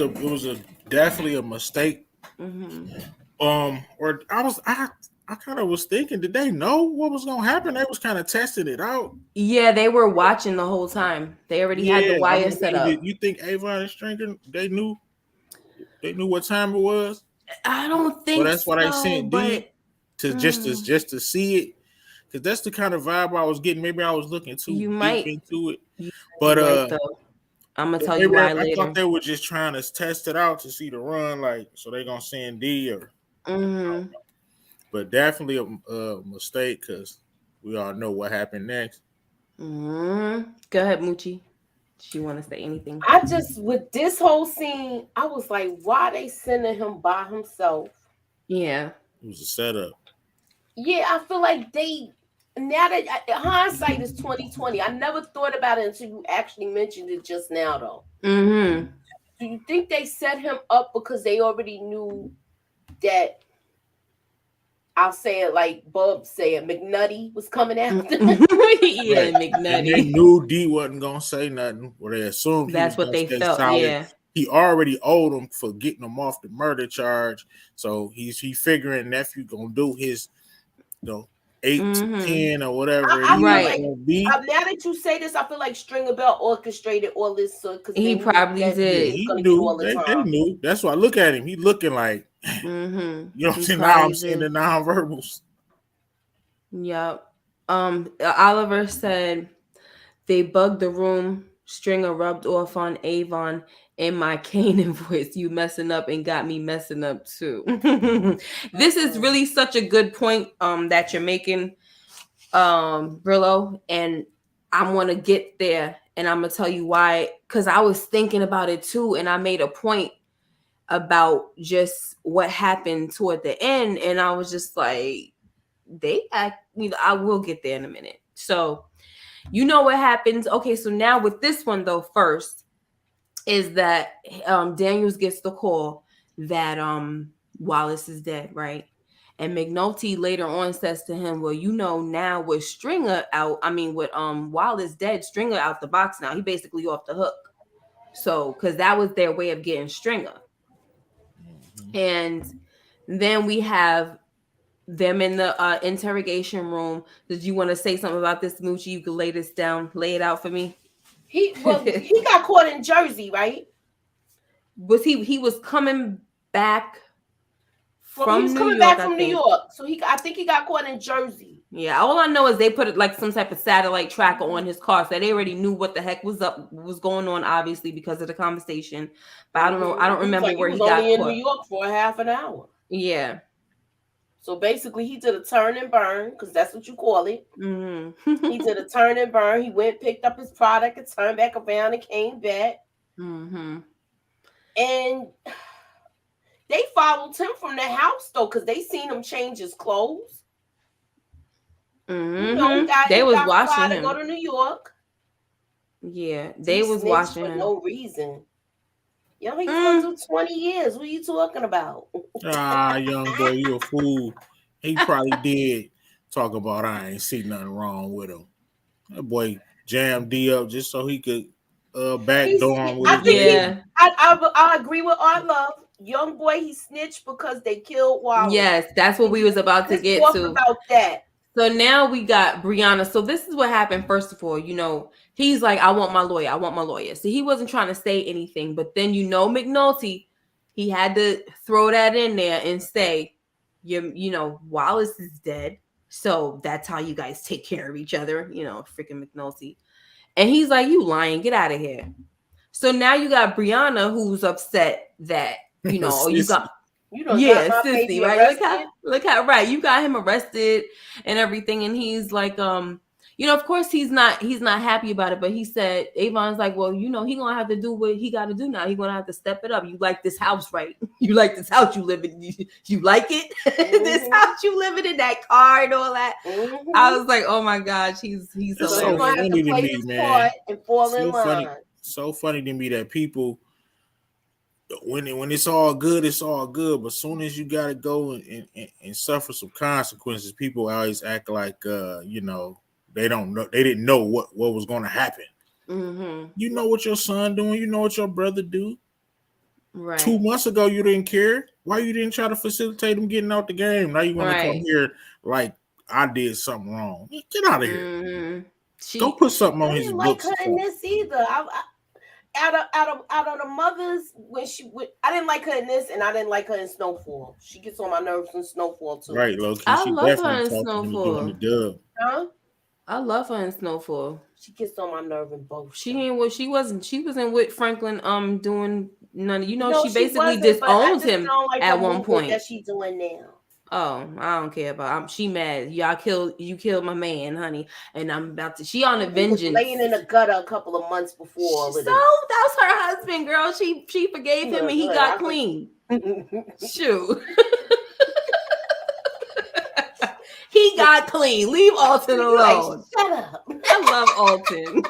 Speaker 3: definitely a mistake.
Speaker 1: Mm-hmm.
Speaker 3: Or I kind of was thinking, did they know what was gonna happen? They was kind of testing it out.
Speaker 1: Yeah, they were watching the whole time. They already had the wire set up.
Speaker 3: You think Avon and Stringer, they knew what time it was?
Speaker 1: I don't think
Speaker 3: that's why they sent D to just to see it. Because that's the kind of vibe I was getting. Maybe I was looking too deep into it. But
Speaker 1: I'm gonna tell you why later.
Speaker 3: I thought they were just trying to test it out to see the run, like, so they're gonna send D or.
Speaker 1: Mm-hmm.
Speaker 3: But definitely a mistake, because we all know what happened next.
Speaker 1: Go ahead, Moochie. She want to say anything?
Speaker 2: I just with this whole scene, I was like, why they sending him by himself?
Speaker 1: Yeah.
Speaker 3: It was a setup.
Speaker 2: Yeah, I feel like they now that hindsight is 2020. I never thought about it until you actually mentioned it just now, though.
Speaker 1: Mm-hmm.
Speaker 2: Do you think they set him up because they already knew that? I'll say it like Bub said, McNutty was coming after.
Speaker 1: Yeah,
Speaker 3: Right. And they
Speaker 1: McNutty.
Speaker 3: knew D wasn't gonna say nothing, or they assumed he was
Speaker 1: That's what
Speaker 3: gonna
Speaker 1: they
Speaker 3: stay
Speaker 1: felt.
Speaker 3: solid.
Speaker 1: Yeah.
Speaker 3: He already owed him for getting him off the murder charge, so he figuring nephew gonna do his, 8 to 10 or whatever it
Speaker 2: I feel
Speaker 3: is
Speaker 1: Right.
Speaker 2: like
Speaker 3: gonna be.
Speaker 2: now that you say this, I feel like Stringer Bell orchestrated all this because
Speaker 1: He
Speaker 2: they knew
Speaker 1: probably
Speaker 2: that he
Speaker 3: Yeah,
Speaker 1: did.
Speaker 2: was
Speaker 3: he
Speaker 2: going to get
Speaker 3: knew.
Speaker 2: all the
Speaker 3: They
Speaker 2: time.
Speaker 3: knew. That's why I look at him. He looking like,
Speaker 1: Mm-hmm.
Speaker 3: you know what I'm
Speaker 1: He
Speaker 3: saying? Now I'm
Speaker 1: probably
Speaker 3: seeing the
Speaker 1: did.
Speaker 3: nonverbals.
Speaker 1: Yep. Oliver said they bugged the room. Stringer rubbed off on Avon in my Canaan voice. You messing up and got me messing up too. This is really such a good point that you're making, Brillo, and I'm gonna get there and I'm gonna tell you why. Because I was thinking about it too, and I made a point about just what happened toward the end, and I was just like, they act. I will get there in a minute. So you know what happens. Okay, so now with this one though, first is that Daniels gets the call that Wallace is dead, right? And McNulty later on says to him, well, now with Stringer out, I mean with Wallace dead, Stringer out the box now. He basically off the hook. So because that was their way of getting Stringer. And then we have them in the interrogation room. Did you want to say something about this, Moochie? You could lay this down, lay it out for me.
Speaker 2: He got caught in Jersey, right?
Speaker 1: He was coming back
Speaker 2: Well, he was
Speaker 1: from New
Speaker 2: coming
Speaker 1: York,
Speaker 2: back from
Speaker 1: I
Speaker 2: New
Speaker 1: think.
Speaker 2: York, so I think he got caught in Jersey.
Speaker 1: Yeah, all I know is they put it like some type of satellite tracker on his car, so they already knew what the heck was going on, obviously because of the conversation. But I don't know. I don't remember where he got
Speaker 2: only in
Speaker 1: caught.
Speaker 2: New York for a half an hour.
Speaker 1: Yeah.
Speaker 2: So basically, he did a turn and burn because that's what you call it.
Speaker 1: Mm-hmm.
Speaker 2: He did a turn and burn. He went, picked up his product, and turned back around and came back.
Speaker 1: Mm-hmm.
Speaker 2: And they followed him from the house though, because they seen him change his clothes.
Speaker 1: Mm-hmm.
Speaker 2: He
Speaker 1: was
Speaker 2: got
Speaker 1: watching
Speaker 2: fly
Speaker 1: him.
Speaker 2: to go to New York.
Speaker 1: Yeah, they was watching
Speaker 2: for
Speaker 1: him.
Speaker 2: no reason. Yo, he's gonna do 20 years. What are you talking about?
Speaker 3: Young boy, you a fool. He probably did talk about I ain't see nothing wrong with him. That boy jammed D up just so he could backdoor him with his baby.
Speaker 2: I agree with Art Love. Young boy, he snitched because they killed Wallace.
Speaker 1: Yes, that's what we was about to get to.
Speaker 2: About that.
Speaker 1: So now we got Brianna. So this is what happened. First of all, he's like, I want my lawyer. I want my lawyer. So he wasn't trying to say anything. But then, McNulty, he had to throw that in there and say, Wallace is dead. So that's how you guys take care of each other. Freaking McNulty. And he's like, you lying. Get out of here. So now you got Brianna who's upset that, you got... sissy, right? Look how right, you got him arrested and everything, and he's like, of course he's not happy about it, but he said, Avon's like, well, he gonna have to do what he got to do now. He gonna have to step it up. You like this house, right? You like this house you live in? You like it?
Speaker 2: Mm-hmm.
Speaker 1: This house you living in, that car and all that. Mm-hmm. I was like, oh my gosh, he's
Speaker 3: so funny to me, man.
Speaker 2: And fall in line.
Speaker 3: So funny to me that people, when it's all good, it's all good. But as soon as you gotta go and suffer some consequences, people always act like they don't know, they didn't know what was going to happen.
Speaker 1: Mm-hmm.
Speaker 3: You know what your son doing. You know what your brother do.
Speaker 1: Right.
Speaker 3: 2 months ago, you didn't care. Why you didn't try to facilitate him getting out the game? Now you want to come here like I did something wrong. Get out of here.
Speaker 1: Mm-hmm.
Speaker 3: Go put something on his books.
Speaker 2: I didn't like her in this either. Out of the mothers, I didn't like her in this, and I didn't like her in Snowfall. She gets on my nerves in Snowfall too.
Speaker 3: Right, Loki.
Speaker 1: I love her in Snowfall.
Speaker 2: Huh?
Speaker 1: I love her in Snowfall.
Speaker 2: She gets on my nerve in both.
Speaker 1: She wasn't with Franklin doing none. She basically
Speaker 2: wasn't,
Speaker 1: disowned him
Speaker 2: like
Speaker 1: at one point.
Speaker 2: that she's doing now.
Speaker 1: Oh, I don't care about. She mad. You killed my man, honey, and I'm about to. She on a
Speaker 2: He was
Speaker 1: vengeance.
Speaker 2: laying in the gutter a couple of months before all of
Speaker 1: So
Speaker 2: this.
Speaker 1: that was her husband, girl. She forgave him and he got clean. Shoot. He got clean. Leave Alton alone.
Speaker 2: Shut up.
Speaker 1: I love Alton.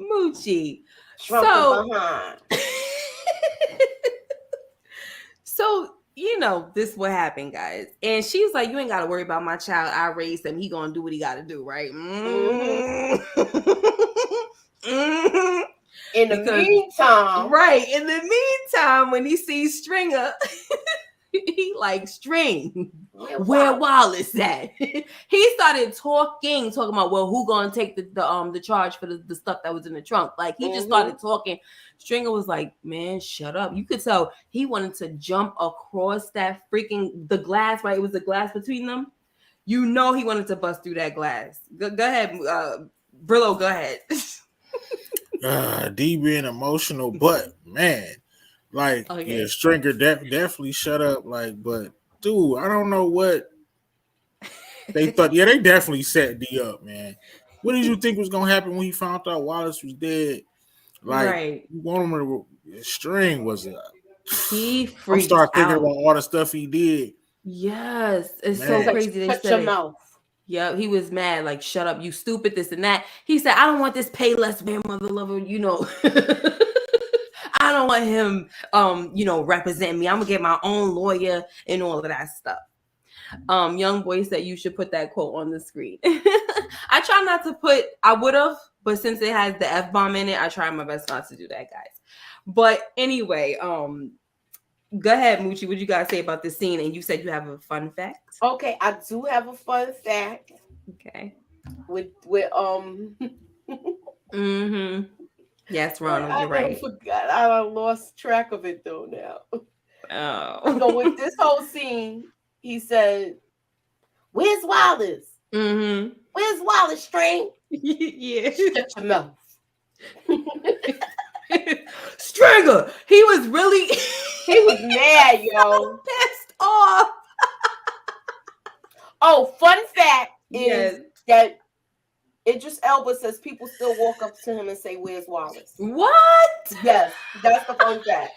Speaker 1: Moochie.
Speaker 2: Shrunk behind.
Speaker 1: So, you know, this what happened, guys. And she's like, you ain't got to worry about my child. I raised him. He going to do what he got to do, right?
Speaker 2: In the meantime.
Speaker 1: Right. In the meantime, when he sees Stringer, he like, String, where Wallace at? He started talking about, well, who gonna take the charge for the stuff that was in the trunk? Like, he just started talking. Stringer was like, man, shut up. You could tell he wanted to jump across that the glass, right? It was the glass between them. You know he wanted to bust through that glass. Go ahead, Brillo, go ahead.
Speaker 3: D being emotional, but man, like, yeah, Stringer definitely shut up. Like, but dude, I don't know what they thought. Yeah, they definitely set D up, man. What did you think was gonna happen when he found out Wallace was dead? Like, you want him to String was it?
Speaker 1: He freaked
Speaker 3: start thinking
Speaker 1: out
Speaker 3: about all the stuff he did.
Speaker 1: Yes, it's so crazy. They said it. Yeah, he was mad, like, shut up, you stupid, this and that. He said, I don't want this Payless man, mother lover, you know. I don't want him, you know, represent me. I'm gonna get my own lawyer and all of that stuff. Young boy said you should put that quote on the screen. I try not to put, I would have, but since it has the F-bomb in it, I try my best not to do that, guys. But anyway, go ahead, Moochie. What you guys say about this scene? And you said you have a fun fact.
Speaker 2: Okay, I do have a fun fact.
Speaker 1: Okay.
Speaker 2: With
Speaker 1: Yes, Ronald, you're right.
Speaker 2: I forgot. I lost track of it though now.
Speaker 1: Oh.
Speaker 2: So with this whole scene, he said, "Where's Wallace? Where's Wallace, String?
Speaker 1: Yeah.
Speaker 2: Shut your mouth."
Speaker 1: Stringer, he was really
Speaker 2: he was mad, yo.
Speaker 1: Pissed off.
Speaker 2: Oh, fun fact is that Idris Elba says people still walk up to him and say, "Where's Wallace?"
Speaker 1: What?
Speaker 2: Yes, that's the fun fact.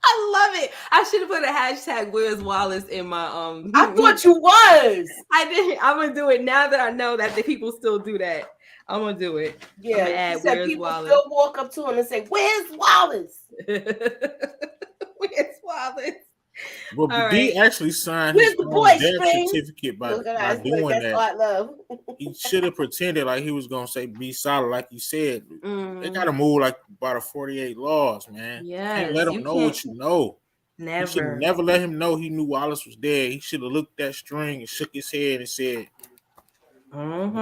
Speaker 1: I love it. I should have put a hashtag "Where's Wallace" in my
Speaker 2: I thought you was.
Speaker 1: I didn't. I'm gonna do it now that I know that the people still do that. I'm gonna do it.
Speaker 2: Yeah, he said people still walk up to him and say, "Where's Wallace?"
Speaker 1: Where's Wallace?
Speaker 3: Well, but D actually signed his death certificate by doing that. He should have pretended like he was gonna say be solid, like you said. They gotta move like by the 48 laws, man.
Speaker 1: Yeah,
Speaker 3: can't let him know what you know.
Speaker 1: Never.
Speaker 3: You should never let him know he knew Wallace was dead. He should have looked at String and shook his head and said,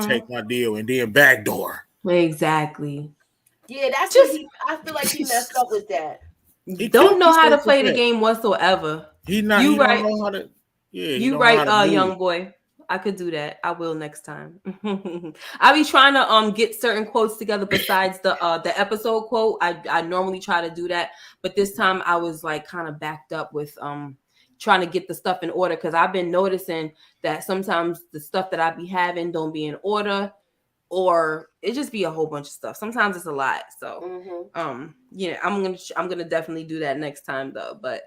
Speaker 3: "Take my deal," and then backdoor.
Speaker 1: Exactly.
Speaker 2: Yeah, that's just. I feel like he messed up with that.
Speaker 1: He don't know how to play the game whatsoever.
Speaker 3: He right. Don't know how to. Yeah,
Speaker 1: you right, young boy. I could do that. I will next time. I be trying to get certain quotes together besides the episode quote. I normally try to do that, but this time I was like kind of backed up with trying to get the stuff in order because I've been noticing that sometimes the stuff that I be having don't be in order. Or it just be a whole bunch of stuff. Sometimes it's a lot. So, yeah, I'm gonna definitely do that next time though. But,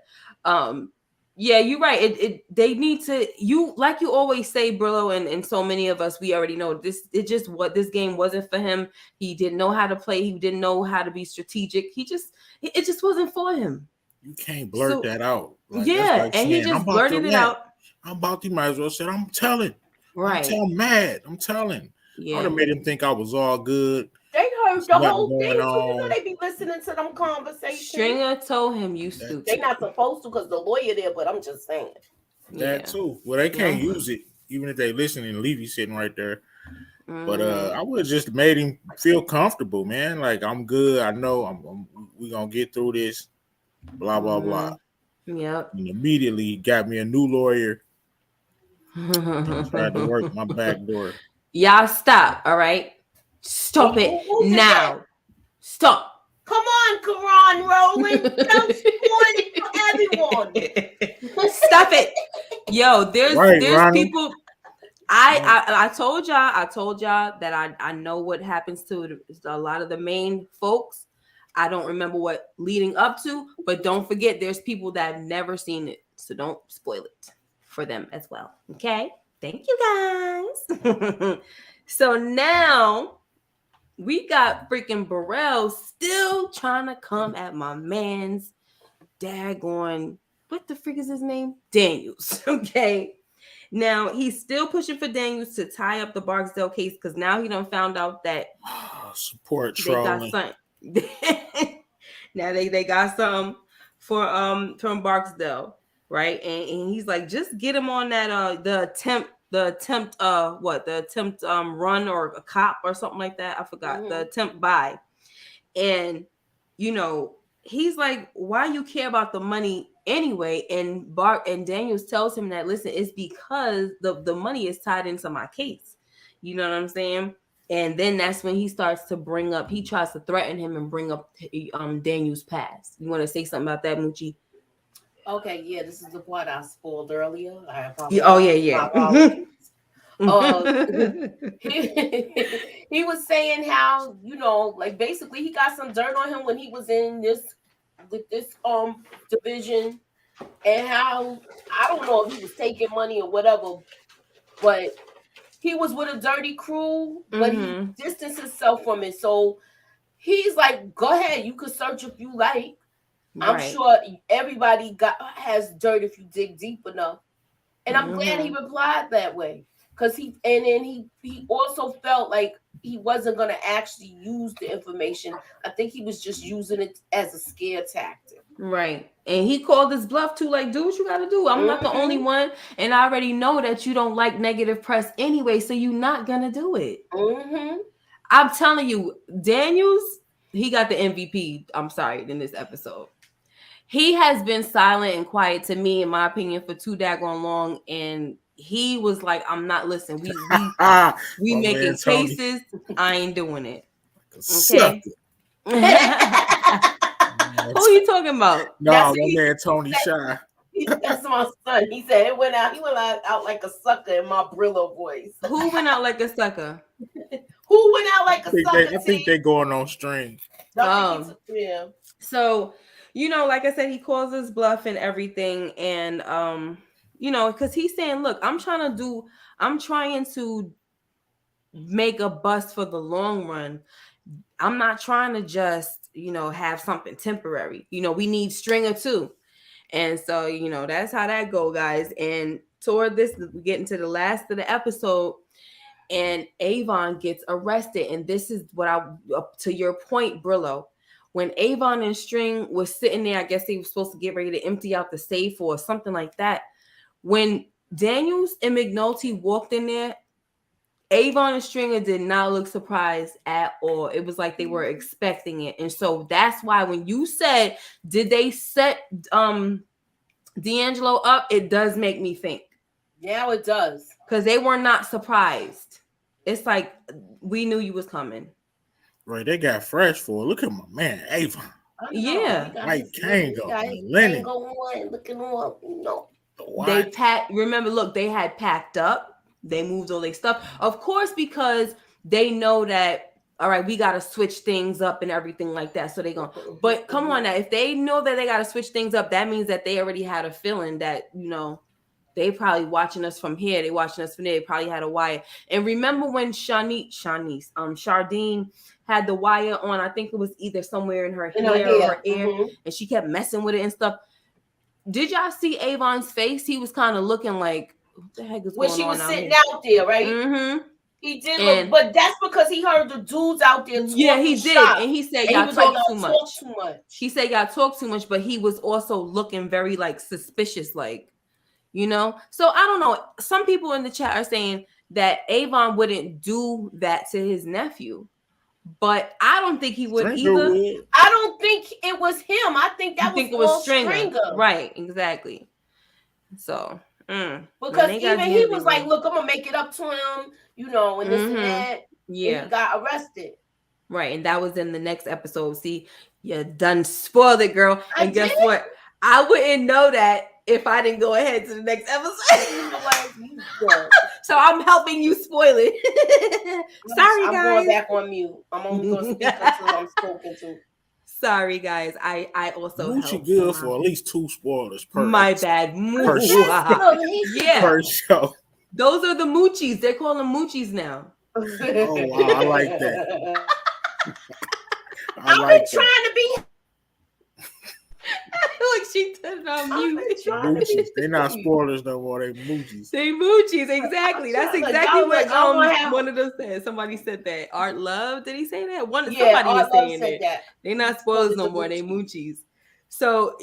Speaker 1: yeah, you're right. They need to. You like you always say, Brillo, and so many of us we already know this. This game wasn't for him. He didn't know how to play. He didn't know how to be strategic. It just wasn't for him.
Speaker 3: You can't blurt that out.
Speaker 1: Like, and saying, he just blurted it out.
Speaker 3: I'm about to. Might as well say I'm telling.
Speaker 1: Right.
Speaker 3: I'm mad. I'm telling. Yeah. I would have made him think I was all good.
Speaker 2: They heard the whole thing. So you know they be listening to them conversations.
Speaker 1: Stringer told him you stupid.
Speaker 2: They're not supposed to because the lawyer there, but I'm just saying.
Speaker 3: That too. Well, they can't use it, even if they listen and Levy sitting right there. But I would have just made him feel comfortable, man. Like, I'm good. I know we gonna get through this. Blah, blah, blah.
Speaker 1: Yep.
Speaker 3: And immediately he got me a new lawyer. Tried to work my back door.
Speaker 1: Y'all stop, all right? Stop it now. Stop.
Speaker 2: Come on, Karan Roland. Just for you on?
Speaker 1: Stop it. Yo, there's
Speaker 3: Ronnie.
Speaker 1: people. I told y'all that I know what happens to a lot of the main folks. I don't remember what leading up to, but don't forget there's people that have never seen it. So don't spoil it for them as well. Okay? Thank you guys. So now we got freaking Burrell still trying to come at my man's daggone, what the freak is his name? Daniels. Okay. Now he's still pushing for Daniels to tie up the Barksdale case because now he done found out that
Speaker 3: support
Speaker 1: they got
Speaker 3: trolling.
Speaker 1: something. Now they got something for from Barksdale, right? And he's like, just get him on that the attempt run or a cop or something like that. I forgot.
Speaker 2: Mm-hmm.
Speaker 1: The attempt buy. And you know, he's like, why you care about the money anyway? And Daniels tells him that, listen, it's because the money is tied into my case. You know what I'm saying? And then that's when he starts to he tries to threaten him and bring up Daniel's past. You want to say something about that, Moochie?
Speaker 2: Okay, yeah, this is the part I spoiled earlier.
Speaker 1: Oh yeah.
Speaker 2: He was saying how, you know, like basically he got some dirt on him when he was in this division, and how I don't know if he was taking money or whatever, but he was with a dirty crew, but he distanced himself from it. So he's like, go ahead, you could search if you like. Right. I'm sure everybody has dirt if you dig deep enough. And I'm glad he replied that way. Because he also felt like he wasn't going to actually use the information. I think he was just using it as a scare tactic.
Speaker 1: Right. And he called his bluff too, like, do what you got to do. I'm not the only one. And I already know that you don't like negative press anyway, so you're not going to do it. I'm telling you, Daniels, he got the MVP, I'm sorry, in this episode. He has been silent and quiet to me, in my opinion, for too daggone long. And he was like, I'm not listening. We making cases. I ain't doing it. Okay. Who are you talking about?
Speaker 3: No, my man Tony Shy.
Speaker 2: That's my son. He said he went out like a sucker in my Brillo voice.
Speaker 1: Who went out like a sucker?
Speaker 2: Who went out like a sucker?
Speaker 3: I think they're going on string.
Speaker 2: Yeah.
Speaker 1: So, you know, like I said, he calls his bluff and everything. And, you know, because he's saying, look, I'm trying to make a bust for the long run. I'm not trying to just, you know, have something temporary. You know, we need Stringer too. And so, you know, that's how that go, guys. And toward this, we get into the last of the episode, and Avon gets arrested. And this is what to your point, Brillo. When Avon and String was sitting there, I guess they were supposed to get ready to empty out the safe or something like that. When Daniels and McNulty walked in there, Avon and Stringer did not look surprised at all. It was like they were expecting it. And so that's why when you said, did they set D'Angelo up? It does make me think.
Speaker 2: Yeah, it does.
Speaker 1: Because they were not surprised. It's like, we knew you was coming.
Speaker 3: Right, they got fresh for it. Look at my man, Avon.
Speaker 1: Yeah.
Speaker 3: White Kango. Linen.
Speaker 2: Looking all, you know.
Speaker 1: They had packed up. They moved all their stuff. Of course, because they know that, all right, we got to switch things up and everything like that. So they're going to, but come on now. If they know that they got to switch things up, that means that they already had a feeling that, you know, they probably watching us from here. They watching us from there. They probably had a wire. And remember when Shardine had the wire on, I think it was either somewhere in her hair or her ear, and she kept messing with it and stuff. Did y'all see Avon's face? He was kind of looking like, what the heck is going on?
Speaker 2: When she was sitting out there, right? He did look, but that's because he heard the dudes out there talking.
Speaker 1: Yeah, he did.
Speaker 2: Shop.
Speaker 1: And he said, y'all talk too much. He said, y'all talk too much, but he was also looking very like suspicious, like, you know? So I don't know. Some people in the chat are saying that Avon wouldn't do that to his nephew, but I don't think he would either.
Speaker 2: I don't think it was him. I think it was Stringer.
Speaker 1: Right, exactly. So,
Speaker 2: because even he was like, look, I'm going to make it up to him, you know, and this and that. Yeah. And he got arrested.
Speaker 1: Right. And that was in the next episode. See, you done spoiled it, girl. And guess what? I wouldn't know that if I didn't go ahead to the next episode. So I'm helping you spoil it. Sorry,
Speaker 2: I'm
Speaker 1: guys.
Speaker 2: going back on mute. I'm only going to speak until I'm spoken to.
Speaker 1: Sorry, guys. I also
Speaker 3: Moochie good for at least 2 spoilers per
Speaker 1: my
Speaker 3: episode.
Speaker 1: bad.
Speaker 3: Per show.
Speaker 1: Yeah.
Speaker 3: Per show.
Speaker 1: Those are the moochies. They're calling them moochies now.
Speaker 3: Oh wow, I like that.
Speaker 2: I've been trying to be.
Speaker 1: Like she turned on mute.
Speaker 3: Moochies. They're not spoilers no more. They moochies.
Speaker 1: They moochies. Exactly. That's exactly what one of them said. Somebody said that. Art Love. Did he say that? Somebody was saying that. They're not spoilers no more. They moochies. So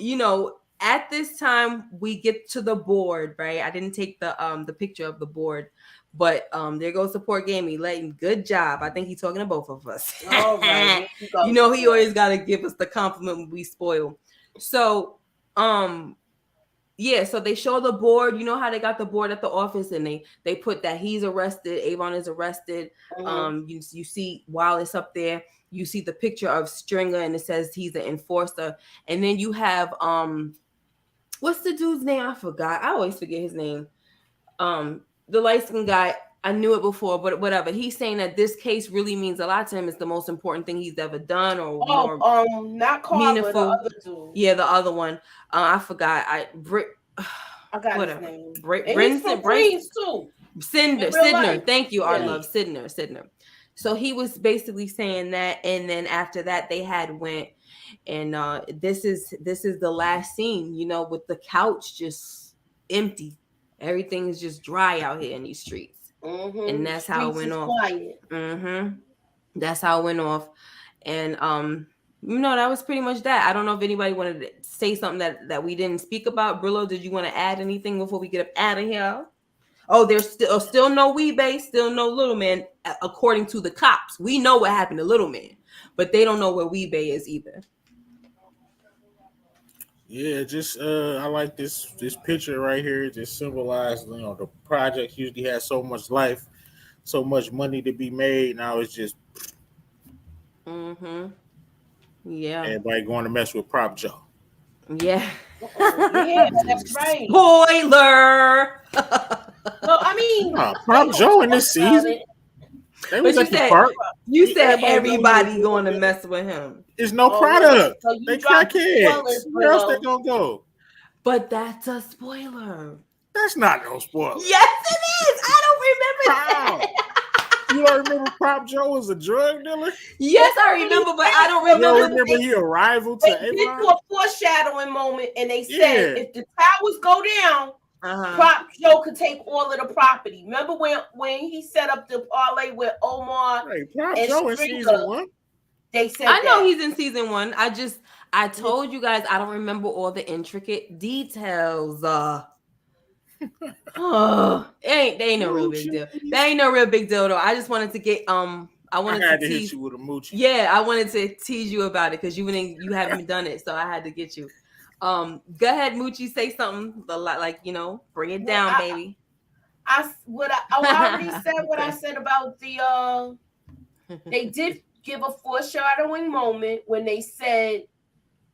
Speaker 1: at this time we get to the board, right? I didn't take the picture of the board, but there goes Support Gaming. Leighton, good job. I think he's talking to both of us.
Speaker 2: All right.
Speaker 1: He always got to give us the compliment when we spoil. So so they show the board. You know how they got the board at the office, and they put that he's arrested, Avon is arrested.
Speaker 2: Mm-hmm.
Speaker 1: You see Wallace up there. You see the picture of Stringer, and it says he's the enforcer. And then you have what's the dude's name? I forgot. I always forget his name. The light-skinned guy. I knew it before, but whatever. He's saying that this case really means a lot to him. It's the most important thing he's ever done, or
Speaker 2: not Carver,
Speaker 1: meaningful.
Speaker 2: The other dude.
Speaker 1: Yeah, the other one. I forgot. I
Speaker 2: got
Speaker 1: whatever.
Speaker 2: His name.
Speaker 1: Bryce
Speaker 2: too.
Speaker 1: Sidner. Thank you, Art Love. Sidner. So he was basically saying that, and then after that, they had went, and this is the last scene. With the couch just empty. Everything is just dry out here in these streets.
Speaker 2: Mm-hmm.
Speaker 1: And that's how it went off.
Speaker 2: Mm-hmm.
Speaker 1: That's how it went off. And that was pretty much that. I don't know if anybody wanted to say something that we didn't speak about. Brillo, did you want to add anything before we get up out of here? Oh, there's still no Weebay, still no Little Man, according to the cops. We know what happened to Little Man, but they don't know where Weebay is either.
Speaker 3: Yeah, just I like this picture right here. It just symbolizes, the project usually has so much life, so much money to be made. Now it's just
Speaker 1: yeah.
Speaker 3: Everybody going to mess with Prop Joe.
Speaker 1: Yeah.
Speaker 2: Yeah, that's right.
Speaker 1: Spoiler.
Speaker 2: Well, I mean,
Speaker 3: Prop Joe in this season.
Speaker 1: You said everybody going to mess with him.
Speaker 3: There's no product. So they crackheads. Where else they gonna go?
Speaker 1: But that's a spoiler.
Speaker 3: That's not no spoiler.
Speaker 1: Yes, it is. I don't remember that.
Speaker 3: You don't remember Prop Joe was a drug dealer?
Speaker 1: Yes, I remember, but I don't remember.
Speaker 3: You don't remember he arrival to Avon?
Speaker 2: They did do a foreshadowing moment, and they said if the towers go down, Prop Joe could take all of the property. Remember when he set up the parlay with Omar?
Speaker 3: Right, Prop Joe in season 1.
Speaker 2: They said
Speaker 1: I know he's in season 1. I told you guys I don't remember all the intricate details. They ain't no real big deal. That ain't no real big deal though. I just wanted to get I had to
Speaker 3: hit you with a moochie.
Speaker 1: Yeah, I wanted to tease you about it because you haven't done it, so I had to get you. Go ahead, Moochie, say something bring it down, baby.
Speaker 2: I already said what I said about the they did give a foreshadowing moment when they did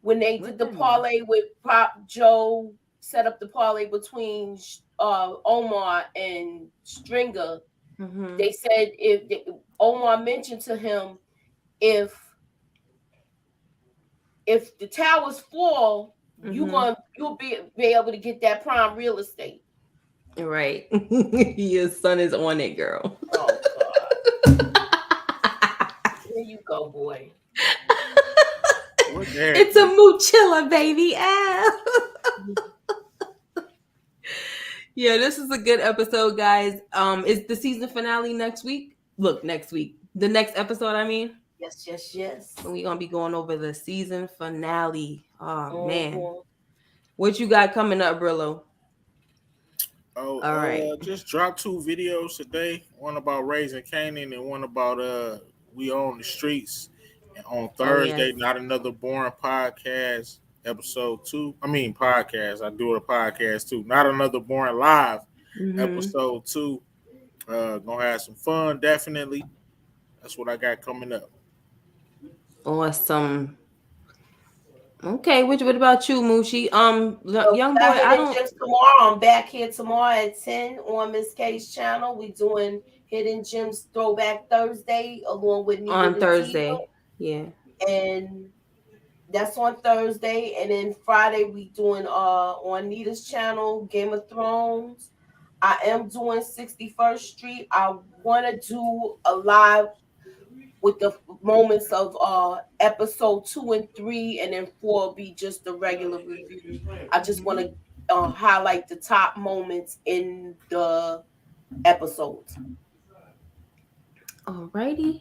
Speaker 2: the parlay with Prop Joe, set up the parlay between Omar and Stringer. Mm-hmm. They said Omar mentioned to him if the towers fall, you'll be able to get that prime real estate.
Speaker 1: Right. Your son is on it, girl.
Speaker 2: Oh God. Here you go, boy.
Speaker 1: It's a moochilla, baby. Yeah, this is a good episode, guys. Is the season finale next week? Look, next week. The next episode, I mean.
Speaker 2: Yes.
Speaker 1: And we're gonna be going over the season finale. Oh man. What you got coming up, Brillo?
Speaker 3: Oh, all right. Just dropped 2 videos today. One about Raising Canaan and one about We Own the Streets. And on Thursday, Not Another Boring Podcast, episode 2. I mean podcast. I do a podcast too. Not Another Boring Live, episode 2. Gonna have some fun, definitely. That's what I got coming up.
Speaker 1: Awesome. Okay, what about you, Moochie?
Speaker 2: So
Speaker 1: Young boy,
Speaker 2: I
Speaker 1: I
Speaker 2: hidden
Speaker 1: don't
Speaker 2: gems tomorrow. I'm back here tomorrow at 10 on Miss K's channel. We doing hidden gems throwback Thursday along with Nita
Speaker 1: on
Speaker 2: the Diva,
Speaker 1: Thursday. Yeah.
Speaker 2: and that's on Thursday. And then Friday we doing on Nita's channel Game of Thrones. I am doing 61st Street. I want to do a live with the moments of episode 2 and 3, and then 4 will be just the regular review. I just want to highlight the top moments in the episodes.
Speaker 1: Alrighty.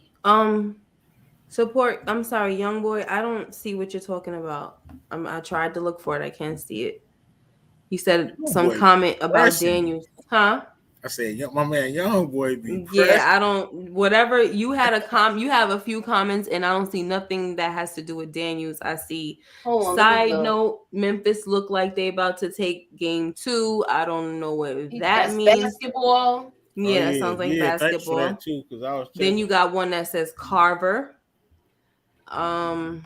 Speaker 1: Support. I'm sorry, young boy. I don't see what you're talking about. I tried to look for it. I can't see it. You said
Speaker 3: Young
Speaker 1: some
Speaker 3: boy
Speaker 1: comment about
Speaker 3: pressing.
Speaker 1: Daniels, huh?
Speaker 3: I said, my man, young boy be
Speaker 1: Yeah,
Speaker 3: pressing.
Speaker 1: I don't. Whatever you had you have a few comments, and I don't see nothing that has to do with Daniels. I see.
Speaker 2: Hold on, let me
Speaker 1: Side
Speaker 2: look.
Speaker 1: note: Memphis look like they about to take game 2. I don't know what that
Speaker 2: That's
Speaker 1: means.
Speaker 2: basketball.
Speaker 3: Oh
Speaker 1: Yeah, that
Speaker 3: yeah,
Speaker 1: sounds like
Speaker 3: yeah. Thanks for that
Speaker 1: basketball.
Speaker 3: too, because I was
Speaker 1: Then
Speaker 3: checking.
Speaker 1: you got one that says Carver. Um.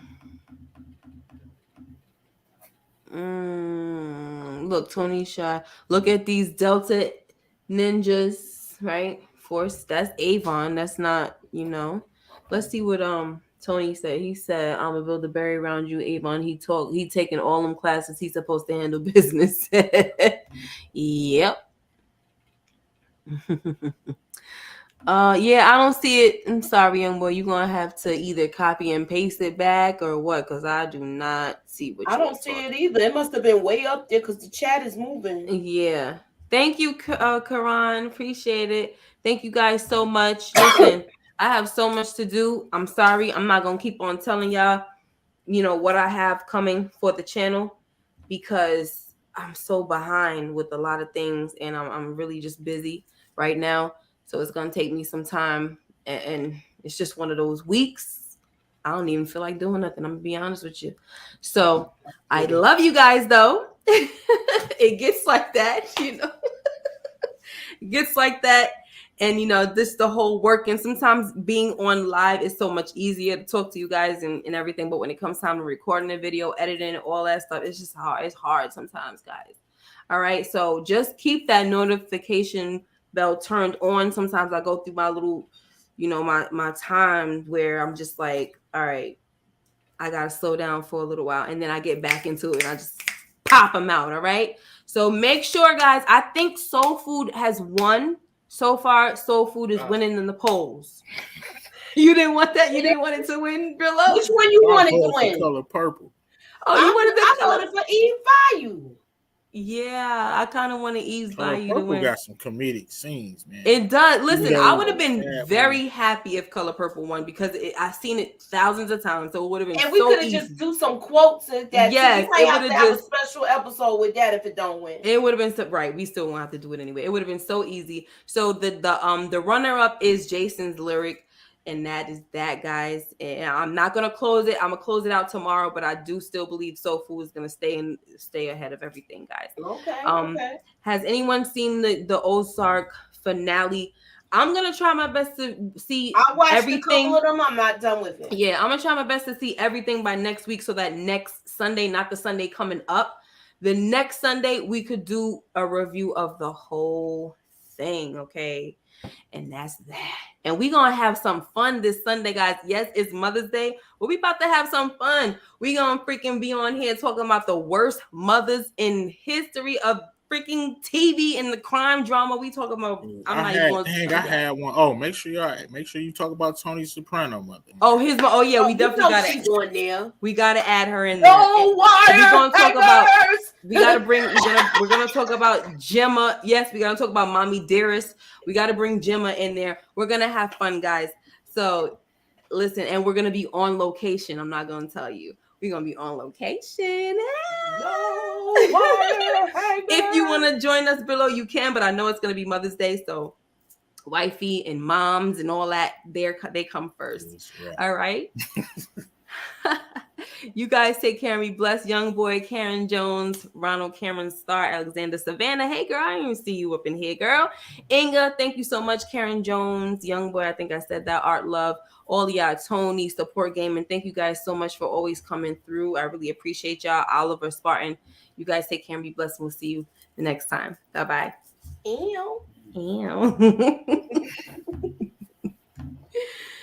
Speaker 1: Look, Tony Shy. Look at these Delta ninjas, right? Force. That's Avon. That's not, Let's see what Tony said. He said, "I'm gonna build a berry around you, Avon." He taking all them classes he's supposed to handle business. Yep. Yeah, I don't see it. I'm sorry, young boy. You're gonna have to either copy and paste it back or what? Because I do not see what
Speaker 2: I
Speaker 1: you
Speaker 2: don't
Speaker 1: are
Speaker 2: see it
Speaker 1: talking.
Speaker 2: either. It must have been way up there because the chat is moving.
Speaker 1: Yeah. Thank you, Karan. Appreciate it. Thank you guys so much. Listen, I have so much to do. I'm sorry. I'm not gonna keep on telling y'all, what I have coming for the channel because I'm so behind with a lot of things and I'm really just busy right now. So it's gonna take me some time and it's just one of those weeks. I don't even feel like doing nothing. I'm gonna be honest with you. So I love you guys though. It gets like that. It gets like that. And this the whole work. And sometimes being on live is so much easier to talk to you guys and everything. But when it comes time to recording a video, editing, all that stuff, it's just hard. It's hard sometimes, guys. All right. So just keep that notification bell turned on. Sometimes I go through my little, my time where I'm just like, all right, I gotta slow down for a little while, and then I get back into it and I just pop them out. All right. So make sure, guys. I think Soul Food has won so far. Soul Food is winning in the polls. You didn't want that. You didn't want it to win, Brillo.
Speaker 2: Which one you wanted to
Speaker 3: for
Speaker 2: win?
Speaker 3: color purple.
Speaker 1: Oh, you wanted the
Speaker 2: I
Speaker 1: color.
Speaker 2: voted for Eve Value.
Speaker 1: Yeah, I kind of want to ease by
Speaker 3: Color
Speaker 1: you to
Speaker 3: purple
Speaker 1: win.
Speaker 3: got some comedic scenes, man.
Speaker 1: It does. Listen,
Speaker 3: Yeah,
Speaker 1: I would have been
Speaker 3: yeah,
Speaker 1: very happy if Color Purple won because I've seen it thousands of times, so it would have been
Speaker 2: And we
Speaker 1: so
Speaker 2: could have
Speaker 1: easy.
Speaker 2: just do some quotes at that.
Speaker 1: Yes,
Speaker 2: too. We
Speaker 1: it
Speaker 2: might have
Speaker 1: would've
Speaker 2: to have
Speaker 1: just-
Speaker 2: a special episode with that if it don't win.
Speaker 1: It would have been so right. We still won't have to do it anyway. It would have been so easy. So the runner up is Jason's lyric, and that is that, guys. And I'm not gonna close it. I'm gonna close it out tomorrow, but I do still believe Soul Food is gonna stay ahead of everything, guys.
Speaker 2: Okay. Okay.
Speaker 1: Has anyone seen the Ozark finale? I'm gonna try my best to see
Speaker 2: I watched
Speaker 1: everything.
Speaker 2: a couple of them. I'm not done with it.
Speaker 1: Yeah, I'm gonna try my best to see everything by next week, so that next Sunday, not the Sunday coming up, the next Sunday we could do a review of the whole thing. Okay, and that's that. And we're gonna have some fun this Sunday, guys. Yes, it's Mother's Day, but we about to have some fun. We gonna freaking be on here talking about the worst mothers in history of freaking TV and the crime drama. We talking about.
Speaker 3: I had one. Oh, make sure you talk about Tony Soprano mother.
Speaker 1: Oh, yeah, we definitely got
Speaker 2: she's on there.
Speaker 1: We gotta add her in there.
Speaker 2: No wire.
Speaker 1: We're gonna talk about. We're gonna talk about Gemma. Yes, we gotta talk about Mommy Dearest. We gotta bring Gemma in there. We're gonna have fun, guys. So listen, and we're gonna be on location. I'm not gonna tell you. We're gonna be on location. If you want to join us below, you can, but I know it's gonna be Mother's Day, so wifey and moms and all that, they come first.
Speaker 3: Right.
Speaker 1: All right. You guys take care and be blessed. Young boy, Karen Jones, Ronald Cameron Starr, Alexander Savannah. Hey, girl, I didn't even see you up in here, girl. Inga, thank you so much. Karen Jones, Young boy, I think I said that. Art Love, all y'all, Tony, Support Game. And thank you guys so much for always coming through. I really appreciate y'all. Oliver, Spartan, you guys take care and be blessed. We'll see you the next time. Bye-bye.
Speaker 2: Ew.
Speaker 1: Ew.